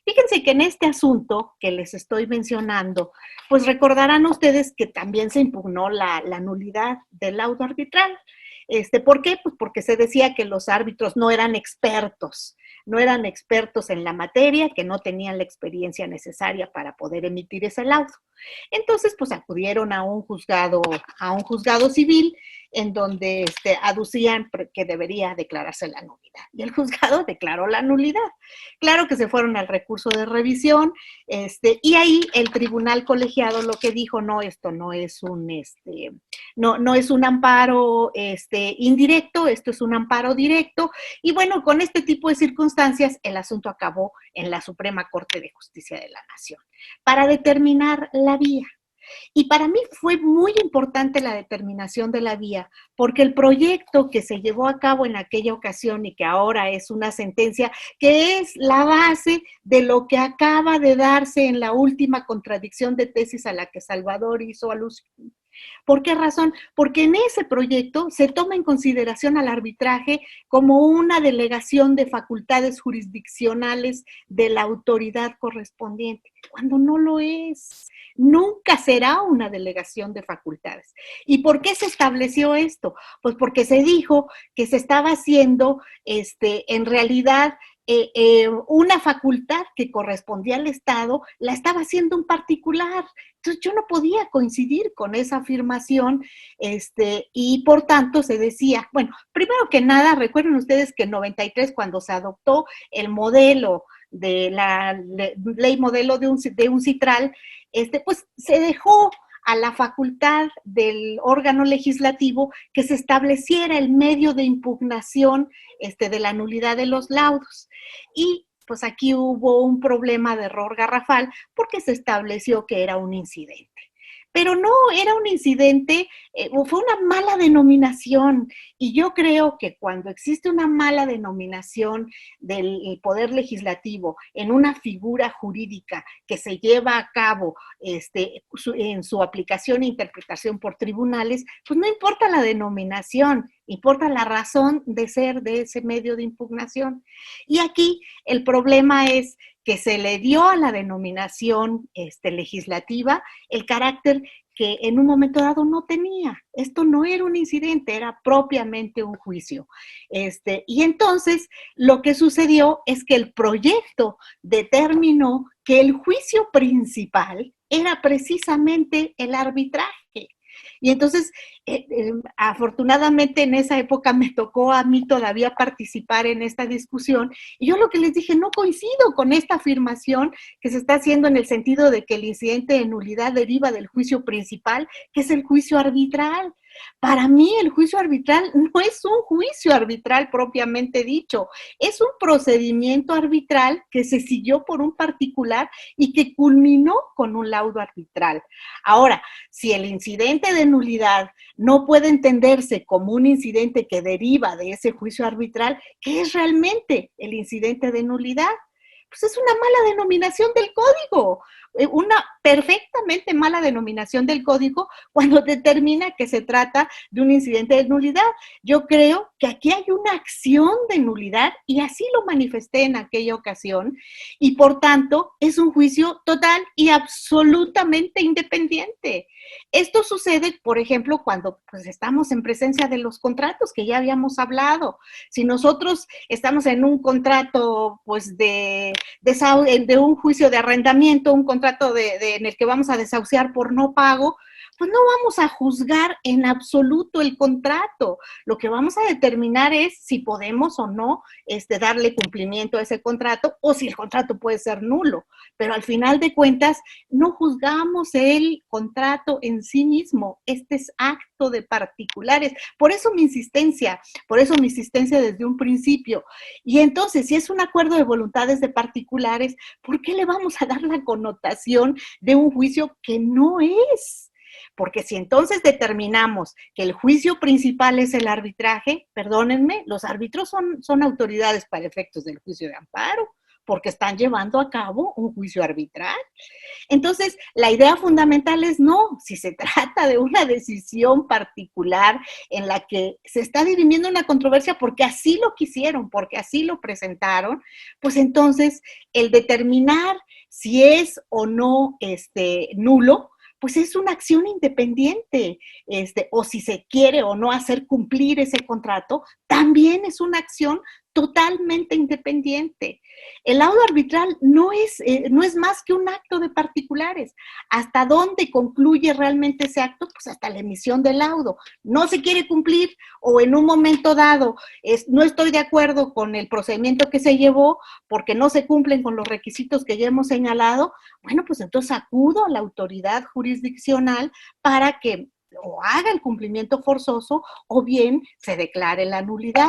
Fíjense que en este asunto que les estoy mencionando, pues recordarán ustedes que también se impugnó la nulidad del laudo arbitral. ¿Por qué? Pues porque se decía que los árbitros no eran expertos en la materia, que no tenían la experiencia necesaria para poder emitir ese laudo. Entonces, pues acudieron a un juzgado civil en donde aducían que debería declararse la nulidad. Y el juzgado declaró la nulidad. Claro que se fueron al recurso de revisión, y ahí el tribunal colegiado lo que dijo, no, esto no es no es un amparo indirecto, esto es un amparo directo. Y bueno, con este tipo de circunstancias, el asunto acabó en la Suprema Corte de Justicia de la Nación para determinar la vía. Y para mí fue muy importante la determinación de la vía, porque el proyecto que se llevó a cabo en aquella ocasión y que ahora es una sentencia, que es la base de lo que acaba de darse en la última contradicción de tesis a la que Salvador hizo alusión. ¿Por qué razón? Porque en ese proyecto se toma en consideración al arbitraje como una delegación de facultades jurisdiccionales de la autoridad correspondiente, cuando no lo es. Nunca será una delegación de facultades. ¿Y por qué se estableció esto? Pues porque se dijo que se estaba haciendo, en realidad, una facultad que correspondía al Estado, la estaba haciendo un particular. Entonces yo no podía coincidir con esa afirmación, y por tanto se decía, bueno, primero que nada, recuerden ustedes que en 93, cuando se adoptó el modelo de la ley modelo de un citral, pues se dejó a la facultad del órgano legislativo que se estableciera el medio de impugnación de la nulidad de los laudos. Y pues aquí hubo un problema de error garrafal porque se estableció que era un incidente. Pero no era un incidente, fue una mala denominación. Y yo creo que cuando existe una mala denominación del Poder Legislativo en una figura jurídica que se lleva a cabo en su aplicación e interpretación por tribunales, pues no importa la denominación, importa la razón de ser de ese medio de impugnación. Y aquí el problema es que se le dio a la denominación legislativa el carácter que en un momento dado no tenía. Esto no era un incidente, era propiamente un juicio. Y entonces lo que sucedió es que el proyecto determinó que el juicio principal era precisamente el arbitraje. Y entonces, afortunadamente en esa época me tocó a mí todavía participar en esta discusión, y yo lo que les dije, no coincido con esta afirmación que se está haciendo en el sentido de que el incidente de nulidad deriva del juicio principal, que es el juicio arbitral. Para mí el juicio arbitral no es un juicio arbitral propiamente dicho, es un procedimiento arbitral que se siguió por un particular y que culminó con un laudo arbitral. Ahora, si el incidente de nulidad no puede entenderse como un incidente que deriva de ese juicio arbitral, ¿qué es realmente el incidente de nulidad? Pues es una mala denominación del código, una perfectamente mala denominación del código cuando determina que se trata de un incidente de nulidad. Yo creo que aquí hay una acción de nulidad y así lo manifesté en aquella ocasión y por tanto es un juicio total y absolutamente independiente. Esto sucede, por ejemplo, cuando pues, estamos en presencia de los contratos que ya habíamos hablado. Si nosotros estamos en un contrato pues de un juicio de arrendamiento, un contrato en el que vamos a desahuciar por no pago, pues no vamos a juzgar en absoluto el contrato. Lo que vamos a determinar es si podemos o no darle cumplimiento a ese contrato o si el contrato puede ser nulo. Pero al final de cuentas, no juzgamos el contrato en sí mismo. Este es acto de particulares. Por eso mi insistencia desde un principio. Y entonces, si es un acuerdo de voluntades de particulares, ¿por qué le vamos a dar la connotación de un juicio que no es? Porque si entonces determinamos que el juicio principal es el arbitraje, perdónenme, los árbitros son autoridades para efectos del juicio de amparo, porque están llevando a cabo un juicio arbitral. Entonces, la idea fundamental es no, si se trata de una decisión particular en la que se está dirimiendo una controversia porque así lo quisieron, porque así lo presentaron, pues entonces el determinar si es o no nulo, pues es una acción independiente, o si se quiere o no hacer cumplir ese contrato, también es una acción totalmente independiente. El laudo arbitral no es más que un acto de particulares. ¿Hasta dónde concluye realmente ese acto? Pues hasta la emisión del laudo. No se quiere cumplir o en un momento dado no estoy de acuerdo con el procedimiento que se llevó porque no se cumplen con los requisitos que ya hemos señalado. Bueno, pues entonces acudo a la autoridad jurisdiccional para que o haga el cumplimiento forzoso o bien se declare la nulidad.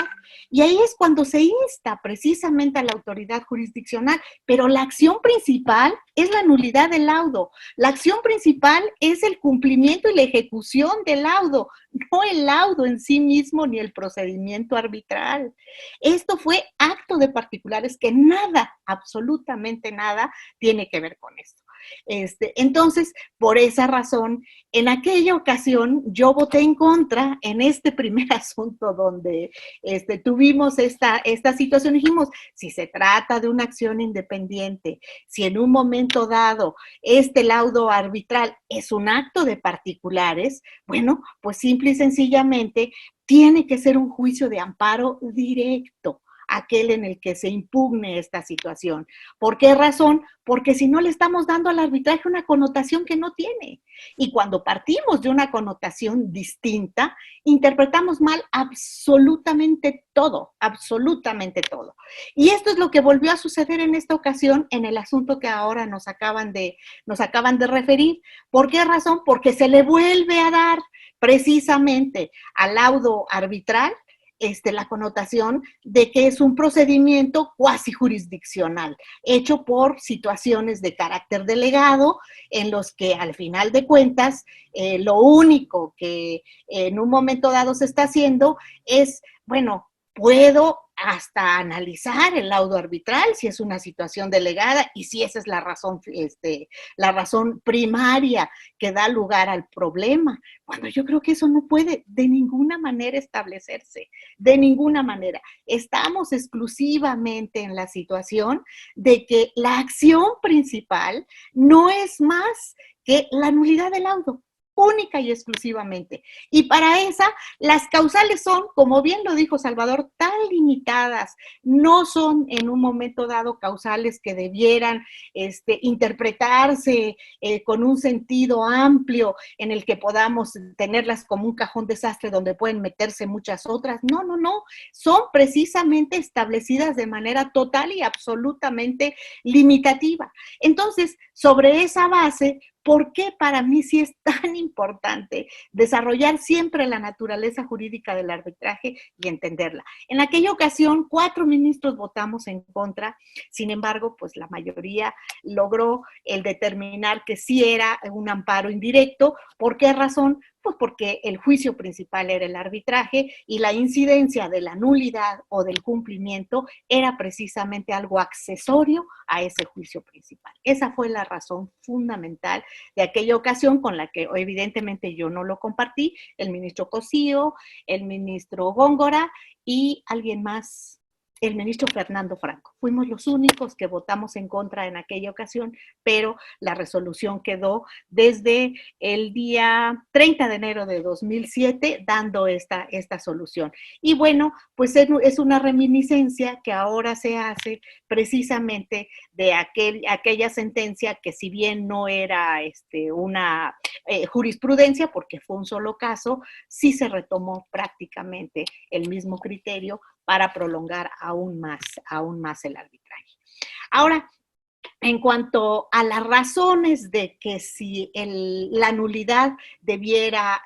Y ahí es cuando se insta precisamente a la autoridad jurisdiccional, pero la acción principal es la nulidad del laudo. La acción principal es el cumplimiento y la ejecución del laudo, no el laudo en sí mismo ni el procedimiento arbitral. Esto fue acto de particulares que nada, absolutamente nada, tiene que ver con esto. Entonces, por esa razón, en aquella ocasión yo voté en contra en este primer asunto donde tuvimos esta situación. Dijimos, si se trata de una acción independiente, si en un momento dado este laudo arbitral es un acto de particulares, bueno, pues simple y sencillamente tiene que ser un juicio de amparo directo, aquel en el que se impugne esta situación. ¿Por qué razón? Porque si no le estamos dando al arbitraje una connotación que no tiene. Y cuando partimos de una connotación distinta, interpretamos mal absolutamente todo, absolutamente todo. Y esto es lo que volvió a suceder en esta ocasión en el asunto que ahora nos acaban de referir. ¿Por qué razón? Porque se le vuelve a dar precisamente al laudo arbitral la connotación de que es un procedimiento cuasi jurisdiccional, hecho por situaciones de carácter delegado, en los que al final de cuentas, lo único que en un momento dado se está haciendo es, bueno, puedo hasta analizar el laudo arbitral si es una situación delegada y si esa es la razón primaria que da lugar al problema. Bueno, yo creo que eso no puede de ninguna manera establecerse, de ninguna manera. Estamos exclusivamente en la situación de que la acción principal no es más que la nulidad del laudo, única y exclusivamente. Y para esa, las causales son, como bien lo dijo Salvador, tan limitadas, no son en un momento dado causales que debieran interpretarse con un sentido amplio en el que podamos tenerlas como un cajón desastre donde pueden meterse muchas otras. No, no, no, son precisamente establecidas de manera total y absolutamente limitativa. Entonces, sobre esa base, ¿por qué para mí sí es tan importante desarrollar siempre la naturaleza jurídica del arbitraje y entenderla? En aquella ocasión, 4 ministros votamos en contra, sin embargo, pues la mayoría logró el determinar que sí era un amparo indirecto. ¿Por qué razón? Pues porque el juicio principal era el arbitraje y la incidencia de la nulidad o del cumplimiento era precisamente algo accesorio a ese juicio principal. Esa fue la razón fundamental de aquella ocasión, con la que evidentemente yo no lo compartí, el ministro Cosío, el ministro Góngora y alguien más, el ministro Fernando Franco. Fuimos los únicos que votamos en contra en aquella ocasión, pero la resolución quedó desde el día 30 de enero de 2007 dando esta solución. Y bueno, pues es una reminiscencia que ahora se hace precisamente de aquella sentencia que, si bien no era una jurisprudencia, porque fue un solo caso, sí se retomó prácticamente el mismo criterio para prolongar aún más el arbitraje. Ahora, en cuanto a las razones de que si la nulidad debiera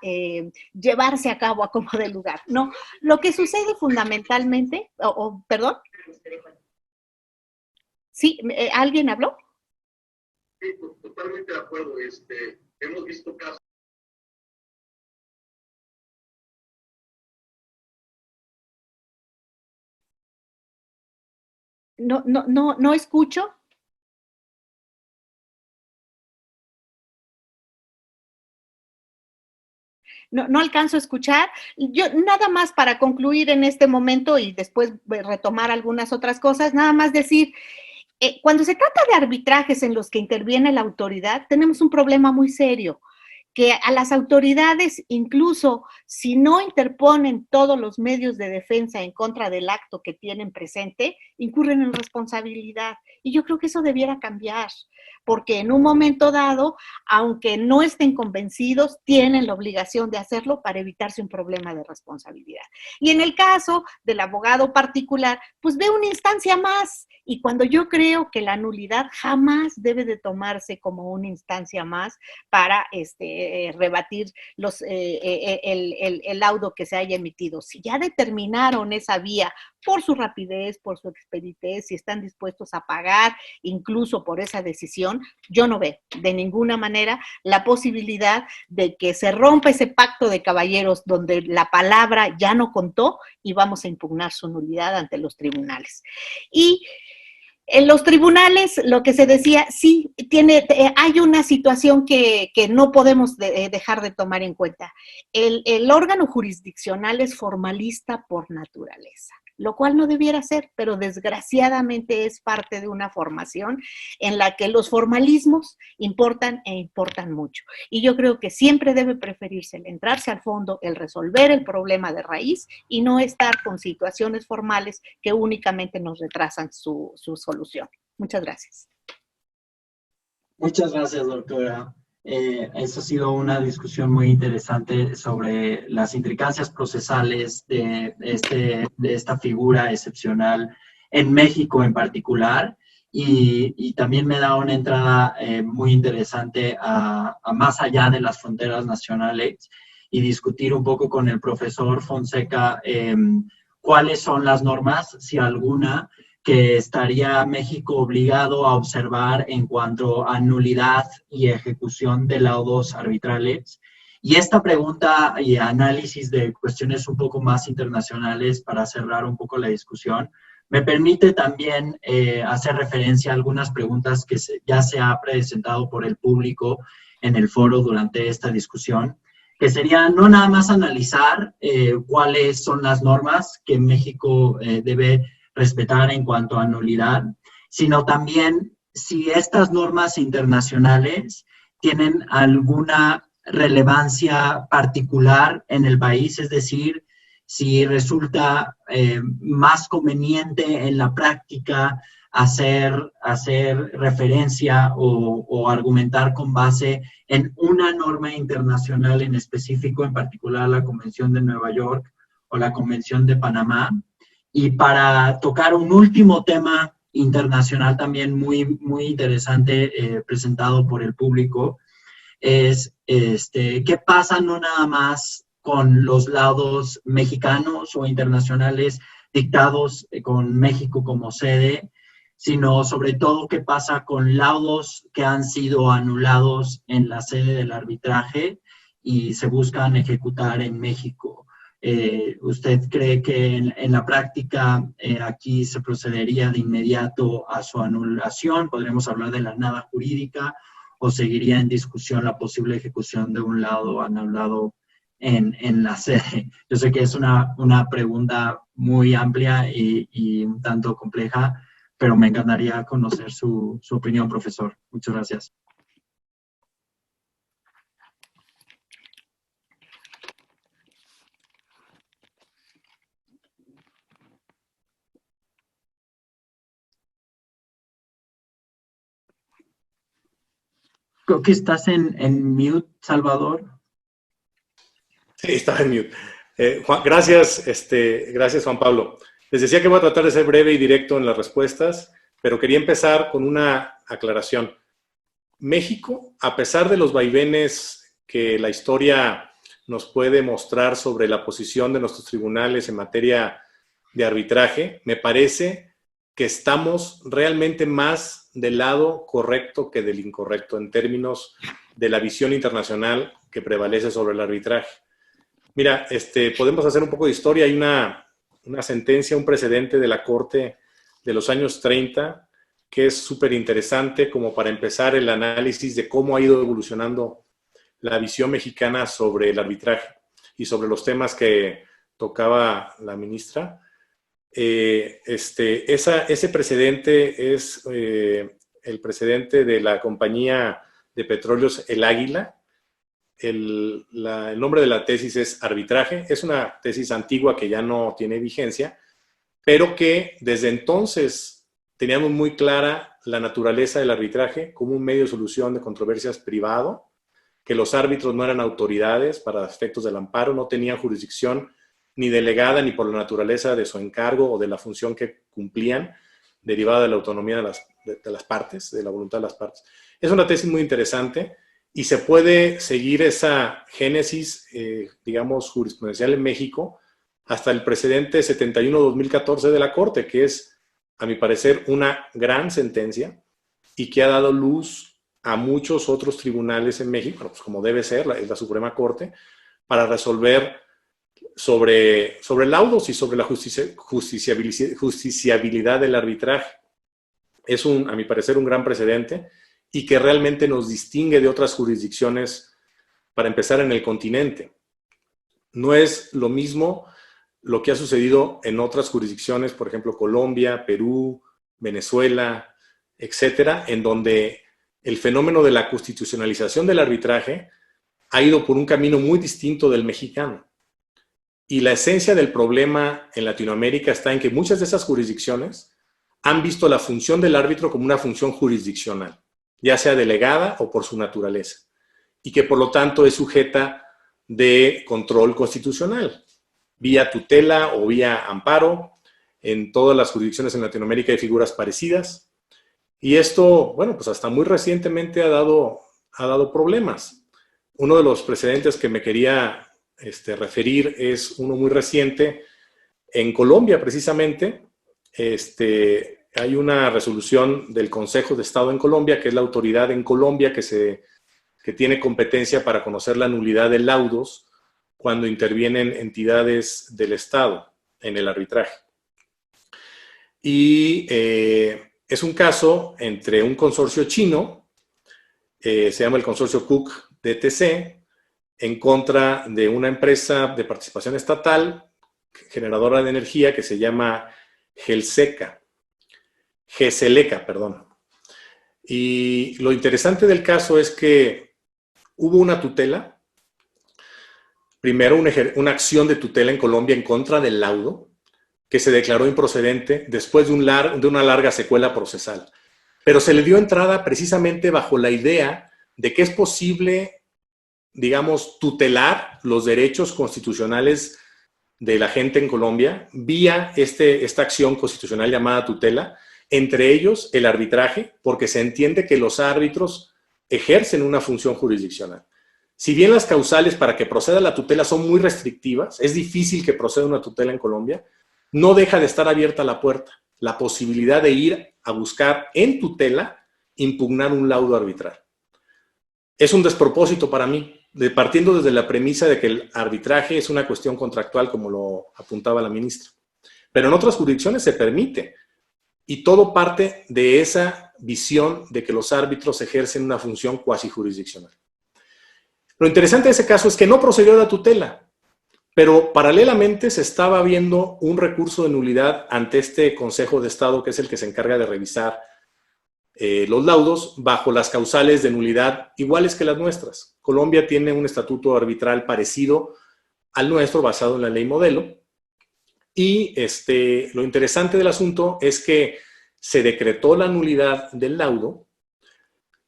llevarse a cabo a como de lugar, no, lo que sucede fundamentalmente, perdón, sí, ¿alguien habló? Sí, totalmente de acuerdo. Hemos visto casos. No escucho. No alcanzo a escuchar. Yo nada más para concluir en este momento y después retomar algunas otras cosas, nada más decir, cuando se trata de arbitrajes en los que interviene la autoridad, tenemos un problema muy serio, que a las autoridades incluso si no interponen todos los medios de defensa en contra del acto que tienen presente, incurren en responsabilidad. Y yo creo que eso debiera cambiar, porque en un momento dado, aunque no estén convencidos, tienen la obligación de hacerlo para evitarse un problema de responsabilidad. Y en el caso del abogado particular, pues ve una instancia más. Y cuando yo creo que la nulidad jamás debe de tomarse como una instancia más para rebatir el laudo que se haya emitido. Si ya determinaron esa vía por su rapidez, por su expeditez, si están dispuestos a pagar incluso por esa decisión, yo no veo de ninguna manera la posibilidad de que se rompa ese pacto de caballeros donde la palabra ya no contó y vamos a impugnar su nulidad ante los tribunales. Y en los tribunales, lo que se decía, sí, hay una situación que no podemos dejar de tomar en cuenta. El órgano jurisdiccional es formalista por naturaleza, lo cual no debiera ser, pero desgraciadamente es parte de una formación en la que los formalismos importan e importan mucho. Y yo creo que siempre debe preferirse el entrarse al fondo, el resolver el problema de raíz y no estar con situaciones formales que únicamente nos retrasan su solución. Muchas gracias. Muchas gracias, doctora. Esa ha sido una discusión muy interesante sobre las intricacias procesales de esta figura excepcional en México en particular, y también me da una entrada muy interesante a más allá de las fronteras nacionales y discutir un poco con el profesor Fonseca cuáles son las normas, si alguna, que estaría México obligado a observar en cuanto a nulidad y ejecución de laudos arbitrales. Y esta pregunta y análisis de cuestiones un poco más internacionales para cerrar un poco la discusión, me permite también hacer referencia a algunas preguntas que ya se ha presentado por el público en el foro durante esta discusión, que sería no nada más analizar cuáles son las normas que México debe respetar en cuanto a nulidad, sino también si estas normas internacionales tienen alguna relevancia particular en el país, es decir, si resulta más conveniente en la práctica hacer referencia o argumentar con base en una norma internacional en específico, en particular la Convención de Nueva York o la Convención de Panamá. Y para tocar un último tema internacional también muy, muy interesante presentado por el público, es qué pasa no nada más con los laudos mexicanos o internacionales dictados con México como sede, sino sobre todo qué pasa con laudos que han sido anulados en la sede del arbitraje y se buscan ejecutar en México. ¿Usted cree que en la práctica aquí se procedería de inmediato a su anulación? ¿Podríamos hablar de la nada jurídica o seguiría en discusión la posible ejecución de un laudo anulado en la sede? Yo sé que es una pregunta muy amplia y un tanto compleja, pero me encantaría conocer su opinión, profesor. Muchas gracias. Creo que estás en mute, Salvador. Sí, estaba en mute. Gracias, gracias, Juan Pablo. Les decía que voy a tratar de ser breve y directo en las respuestas, pero quería empezar con una aclaración. México, a pesar de los vaivenes que la historia nos puede mostrar sobre la posición de nuestros tribunales en materia de arbitraje, me parece que estamos realmente más del lado correcto que del incorrecto en términos de la visión internacional que prevalece sobre el arbitraje. Mira, podemos hacer un poco de historia. Hay una sentencia, un precedente de la Corte de los años 30 que es súper interesante como para empezar el análisis de cómo ha ido evolucionando la visión mexicana sobre el arbitraje y sobre los temas que tocaba la ministra. Ese precedente es el precedente de la compañía de petróleos El Águila, el nombre de la tesis es Arbitraje. Es una tesis antigua que ya no tiene vigencia, pero que desde entonces teníamos muy clara la naturaleza del arbitraje como un medio de solución de controversias privado, que los árbitros no eran autoridades para efectos del amparo, no tenían jurisdicción ni delegada ni por la naturaleza de su encargo o de la función que cumplían, derivada de la autonomía de las partes, de la voluntad de las partes. Es una tesis muy interesante y se puede seguir esa génesis, digamos, jurisprudencial en México hasta el precedente 71-2014 de la Corte, que es, a mi parecer, una gran sentencia y que ha dado luz a muchos otros tribunales en México, pues como debe ser, la Suprema Corte, para resolver sobre laudos y sobre la justiciabilidad del arbitraje. Es a mi parecer, un gran precedente y que realmente nos distingue de otras jurisdicciones, para empezar, en el continente. No es lo mismo lo que ha sucedido en otras jurisdicciones, por ejemplo, Colombia, Perú, Venezuela, etcétera, en donde el fenómeno de la constitucionalización del arbitraje ha ido por un camino muy distinto del mexicano. Y la esencia del problema en Latinoamérica está en que muchas de esas jurisdicciones han visto la función del árbitro como una función jurisdiccional, ya sea delegada o por su naturaleza, y que por lo tanto es sujeta de control constitucional, vía tutela o vía amparo. En todas las jurisdicciones en Latinoamérica hay figuras parecidas, y esto, bueno, pues hasta muy recientemente ha dado problemas. Uno de los precedentes que me quería referir es uno muy reciente. En Colombia, precisamente, hay una resolución del Consejo de Estado en Colombia, que es la autoridad en Colombia que tiene competencia para conocer la nulidad de laudos cuando intervienen entidades del Estado en el arbitraje. Y es un caso entre un consorcio chino, se llama el consorcio Cook DTC, en contra de una empresa de participación estatal, generadora de energía, que se llama GESELECA. Y lo interesante del caso es que hubo una tutela, primero una acción de tutela en Colombia en contra del laudo, que se declaró improcedente después de una larga secuela procesal. Pero se le dio entrada precisamente bajo la idea de que es posible, digamos, tutelar los derechos constitucionales de la gente en Colombia vía esta acción constitucional llamada tutela, entre ellos el arbitraje, porque se entiende que los árbitros ejercen una función jurisdiccional. Si bien las causales para que proceda la tutela son muy restrictivas, es difícil que proceda una tutela en Colombia, no deja de estar abierta la puerta, la posibilidad de ir a buscar en tutela impugnar un laudo arbitral. Es un despropósito para mí, partiendo desde la premisa de que el arbitraje es una cuestión contractual, como lo apuntaba la ministra. Pero en otras jurisdicciones se permite, y todo parte de esa visión de que los árbitros ejercen una función cuasi jurisdiccional. Lo interesante de ese caso es que no procedió la tutela, pero paralelamente se estaba viendo un recurso de nulidad ante este Consejo de Estado, que es el que se encarga de revisar los laudos, bajo las causales de nulidad iguales que las nuestras. Colombia tiene un estatuto arbitral parecido al nuestro, basado en la ley modelo, y lo interesante del asunto es que se decretó la nulidad del laudo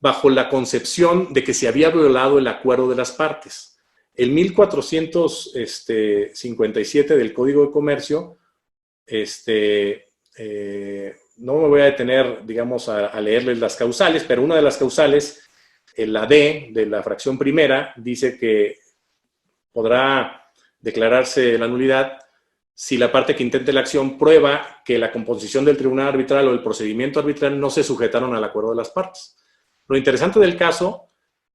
bajo la concepción de que se había violado el acuerdo de las partes. El 1457 del Código de Comercio, no me voy a detener, digamos, a leerles las causales, pero una de las causales, la D de la fracción primera, dice que podrá declararse la nulidad si la parte que intente la acción prueba que la composición del tribunal arbitral o el procedimiento arbitral no se sujetaron al acuerdo de las partes. Lo interesante del caso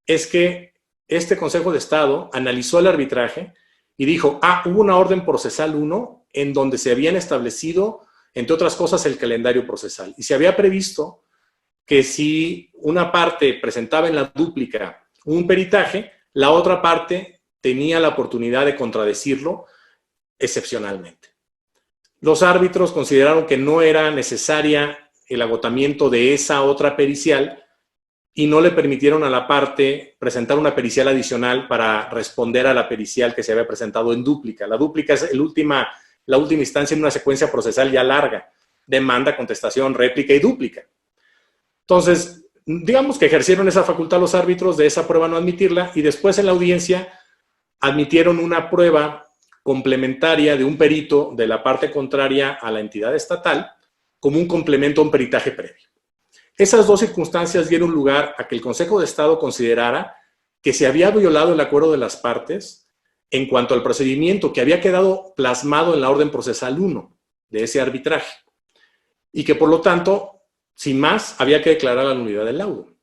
es que este Consejo de Estado analizó el arbitraje y dijo, hubo una orden procesal 1 en donde se habían establecido, entre otras cosas, el calendario procesal. Y se había previsto que si una parte presentaba en la dúplica un peritaje, la otra parte tenía la oportunidad de contradecirlo excepcionalmente. Los árbitros consideraron que no era necesaria el agotamiento de esa otra pericial y no le permitieron a la parte presentar una pericial adicional para responder a la pericial que se había presentado en dúplica. La dúplica es la última instancia en una secuencia procesal ya larga: demanda, contestación, réplica y dúplica. Entonces, digamos que ejercieron esa facultad los árbitros de esa prueba no admitirla, y después en la audiencia admitieron una prueba complementaria de un perito de la parte contraria a la entidad estatal como un complemento a un peritaje previo. Esas dos circunstancias dieron lugar a que el Consejo de Estado considerara que se había violado el acuerdo de las partes en cuanto al procedimiento que había quedado plasmado en la orden procesal 1 de ese arbitraje, y que por lo tanto, sin más, había que declarar la nulidad del laudo.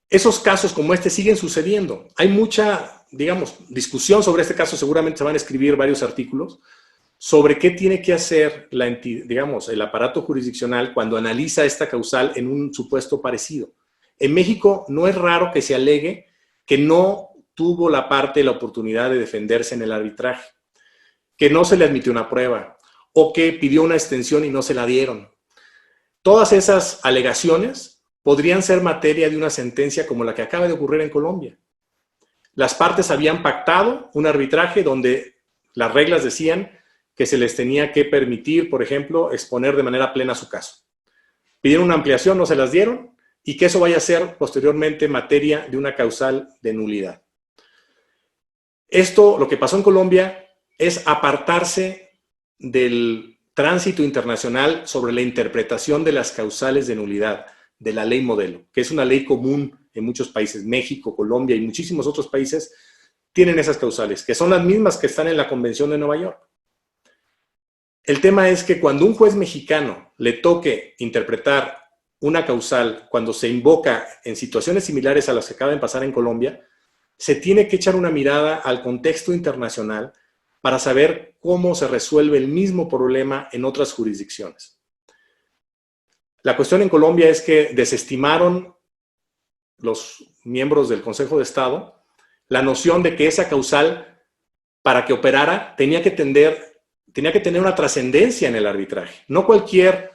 Esos casos como este siguen sucediendo. Hay mucha, digamos, discusión sobre este caso. Seguramente se van a escribir varios artículos sobre qué tiene que hacer el aparato jurisdiccional cuando analiza esta causal en un supuesto parecido. En México no es raro que se alegue que no tuvo la parte la oportunidad de defenderse en el arbitraje, que no se le admitió una prueba o que pidió una extensión y no se la dieron. Todas esas alegaciones podrían ser materia de una sentencia como la que acaba de ocurrir en Colombia. Las partes habían pactado un arbitraje donde las reglas decían que se les tenía que permitir, por ejemplo, exponer de manera plena su caso. Pidieron una ampliación, no se las dieron, y que eso vaya a ser posteriormente materia de una causal de nulidad. Esto, lo que pasó en Colombia, es apartarse del tránsito internacional sobre la interpretación de las causales de nulidad, de la ley modelo, que es una ley común en muchos países. México, Colombia y muchísimos otros países tienen esas causales, que son las mismas que están en la Convención de Nueva York. El tema es que cuando un juez mexicano le toque interpretar una causal, cuando se invoca en situaciones similares a las que acaban de pasar en Colombia, se tiene que echar una mirada al contexto internacional para saber cómo se resuelve el mismo problema en otras jurisdicciones. La cuestión en Colombia es que desestimaron los miembros del Consejo de Estado la noción de que esa causal, para que operara, tenía que tener una trascendencia en el arbitraje. No cualquier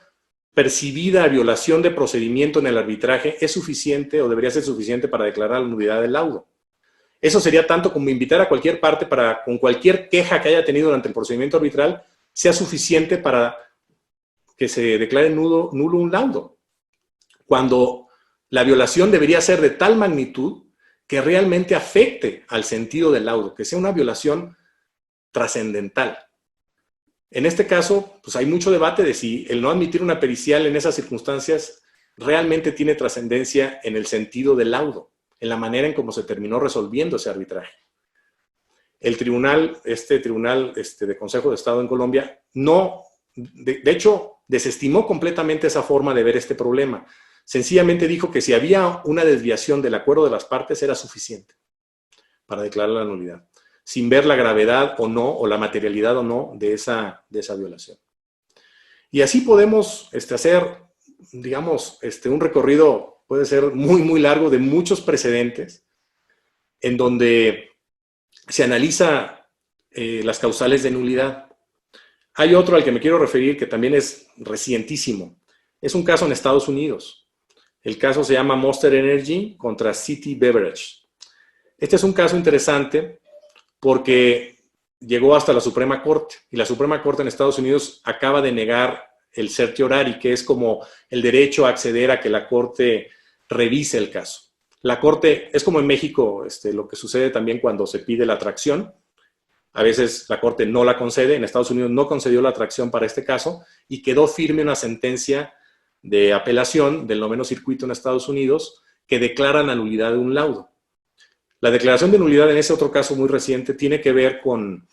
percibida violación de procedimiento en el arbitraje es suficiente o debería ser suficiente para declarar la nulidad del laudo. Eso sería tanto como invitar a cualquier parte para, con cualquier queja que haya tenido durante el procedimiento arbitral, sea suficiente para que se declare nulo un laudo, cuando la violación debería ser de tal magnitud que realmente afecte al sentido del laudo, que sea una violación trascendental. En este caso, pues hay mucho debate de si el no admitir una pericial en esas circunstancias realmente tiene trascendencia en el sentido del laudo, en la manera en cómo se terminó resolviendo ese arbitraje. El tribunal de Consejo de Estado en Colombia de hecho, desestimó completamente esa forma de ver este problema. Sencillamente dijo que si había una desviación del acuerdo de las partes era suficiente para declarar la nulidad, sin ver la gravedad o no, o la materialidad o no de esa violación. Y así podemos hacer, digamos, un recorrido, puede ser muy, muy largo, de muchos precedentes en donde se analiza las causales de nulidad. Hay otro al que me quiero referir que también es recientísimo. Es un caso en Estados Unidos. El caso se llama Monster Energy contra City Beverage. Este es un caso interesante porque llegó hasta la Suprema Corte, y la Suprema Corte en Estados Unidos acaba de negar el certiorari, que es como el derecho a acceder a que la Corte revise el caso. La Corte, es como en México lo que sucede también cuando se pide la atracción. A veces la Corte no la concede. En Estados Unidos no concedió la atracción para este caso y quedó firme una sentencia de apelación del noveno circuito en Estados Unidos que declara la nulidad de un laudo. La declaración de nulidad en ese otro caso muy reciente tiene que ver con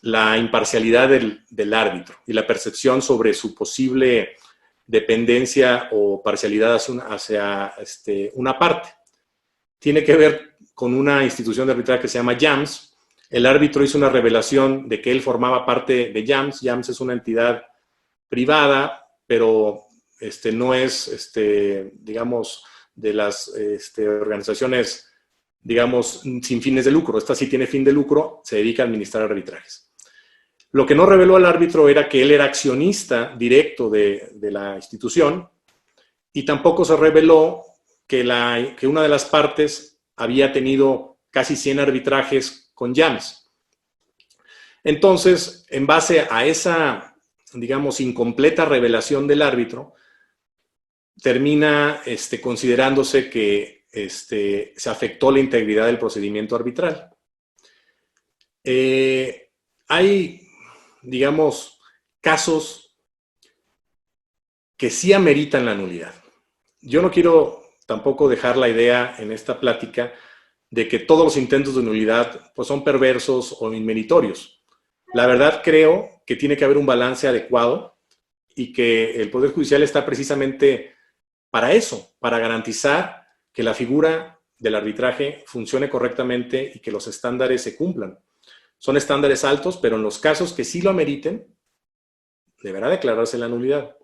la imparcialidad del árbitro y la percepción sobre su posible dependencia o parcialidad hacia una parte. Tiene que ver con una institución de arbitraje que se llama JAMS. El árbitro hizo una revelación de que él formaba parte de JAMS. JAMS es una entidad privada, pero no es, digamos, de las organizaciones, digamos, sin fines de lucro. Esta sí tiene fin de lucro, se dedica a administrar arbitrajes. Lo que no reveló al árbitro era que él era accionista directo de la institución, y tampoco se reveló que una de las partes había tenido casi 100 arbitrajes con llames. Entonces, en base a esa, digamos, incompleta revelación del árbitro, termina considerándose que se afectó la integridad del procedimiento arbitral. Hay, digamos, casos que sí ameritan la nulidad. Yo no quiero tampoco dejar la idea en esta plática de que todos los intentos de nulidad pues, son perversos o inmeritorios. La verdad creo que tiene que haber un balance adecuado y que el Poder Judicial está precisamente para eso, para garantizar que la figura del arbitraje funcione correctamente y que los estándares se cumplan. Son estándares altos, pero en los casos que sí lo ameriten, deberá declararse la nulidad.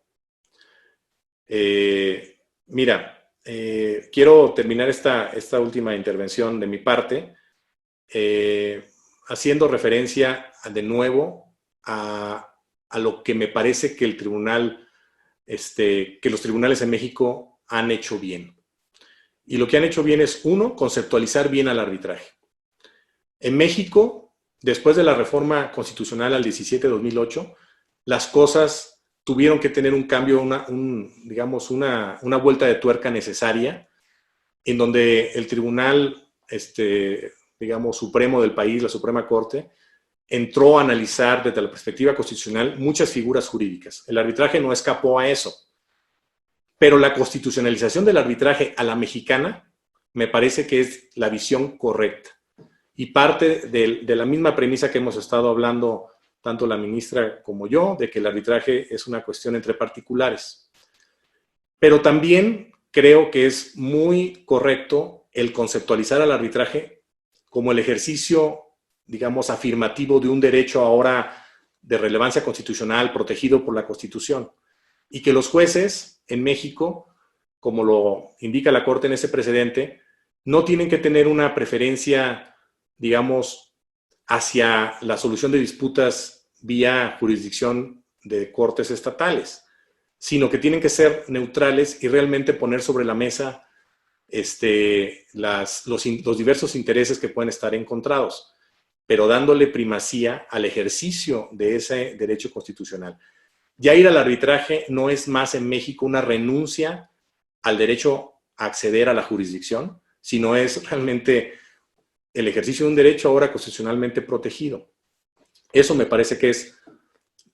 Quiero terminar esta última intervención de mi parte haciendo referencia de nuevo a lo que me parece que el tribunal, que los tribunales en México han hecho bien. Y lo que han hecho bien es, uno, conceptualizar bien al arbitraje. En México, después de la reforma constitucional al 17-2008, las cosas tuvieron que tener un cambio, una vuelta de tuerca necesaria, en donde el tribunal, supremo del país, la Suprema Corte, entró a analizar desde la perspectiva constitucional muchas figuras jurídicas. El arbitraje no escapó a eso. Pero la constitucionalización del arbitraje a la mexicana me parece que es la visión correcta. Y parte de la misma premisa que hemos estado hablando tanto la ministra como yo, de que el arbitraje es una cuestión entre particulares. Pero también creo que es muy correcto el conceptualizar al arbitraje como el ejercicio, digamos, afirmativo de un derecho ahora de relevancia constitucional protegido por la Constitución. Y que los jueces en México, como lo indica la Corte en ese precedente, no tienen que tener una preferencia, digamos, hacia la solución de disputas vía jurisdicción de cortes estatales, sino que tienen que ser neutrales y realmente poner sobre la mesa los diversos intereses que pueden estar encontrados, pero dándole primacía al ejercicio de ese derecho constitucional. Ya ir al arbitraje no es más en México una renuncia al derecho a acceder a la jurisdicción, sino es realmente el ejercicio de un derecho ahora constitucionalmente protegido. Eso me parece que es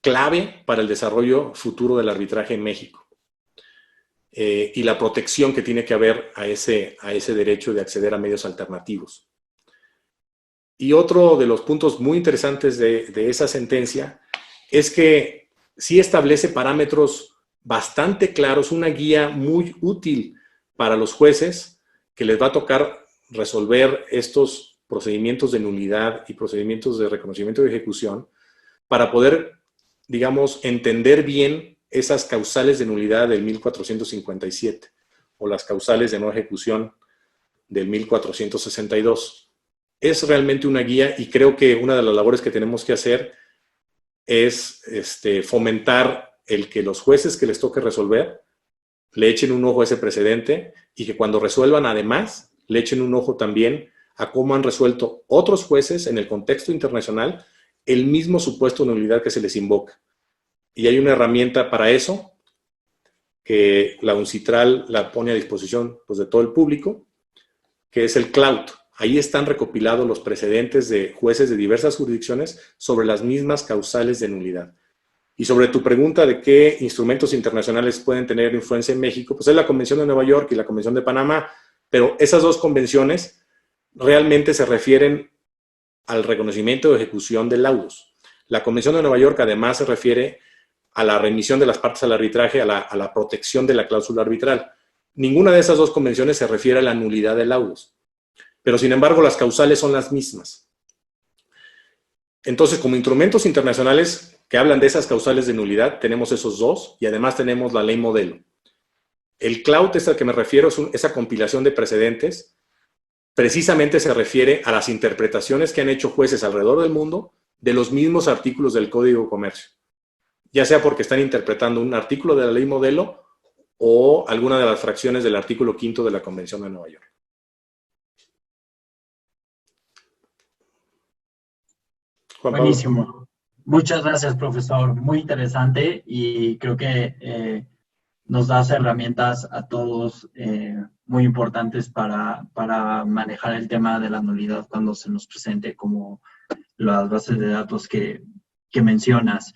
clave para el desarrollo futuro del arbitraje en México y la protección que tiene que haber a ese derecho de acceder a medios alternativos. Y otro de los puntos muy interesantes de esa sentencia es que sí establece parámetros bastante claros, una guía muy útil para los jueces que les va a tocar resolver estos procedimientos de nulidad y procedimientos de reconocimiento de ejecución para poder, digamos, entender bien esas causales de nulidad del 1457 o las causales de no ejecución del 1462. Es realmente una guía y creo que una de las labores que tenemos que hacer es fomentar el que los jueces que les toque resolver le echen un ojo a ese precedente y que cuando resuelvan además le echen un ojo también a cómo han resuelto otros jueces en el contexto internacional el mismo supuesto de nulidad que se les invoca. Y hay una herramienta para eso que la UNCITRAL la pone a disposición pues, de todo el público, que es el CLAUT. Ahí están recopilados los precedentes de jueces de diversas jurisdicciones sobre las mismas causales de nulidad. Y sobre tu pregunta de qué instrumentos internacionales pueden tener influencia en México, pues es la Convención de Nueva York y la Convención de Panamá, pero esas dos convenciones realmente se refieren al reconocimiento de ejecución de laudos. La Convención de Nueva York además se refiere a la remisión de las partes al arbitraje, a la protección de la cláusula arbitral. Ninguna de esas dos convenciones se refiere a la nulidad de laudos, pero sin embargo las causales son las mismas. Entonces, como instrumentos internacionales que hablan de esas causales de nulidad, tenemos esos dos y además tenemos la ley modelo. El CLAUT es al que me refiero, es esa compilación de precedentes, precisamente se refiere a las interpretaciones que han hecho jueces alrededor del mundo de los mismos artículos del Código de Comercio, ya sea porque están interpretando un artículo de la ley modelo o alguna de las fracciones del artículo 5º de la Convención de Nueva York. Juan Pablo. Buenísimo. Muchas gracias, profesor. Muy interesante y creo que nos das herramientas a todos muy importantes para manejar el tema de la nulidad cuando se nos presente, como las bases de datos que mencionas.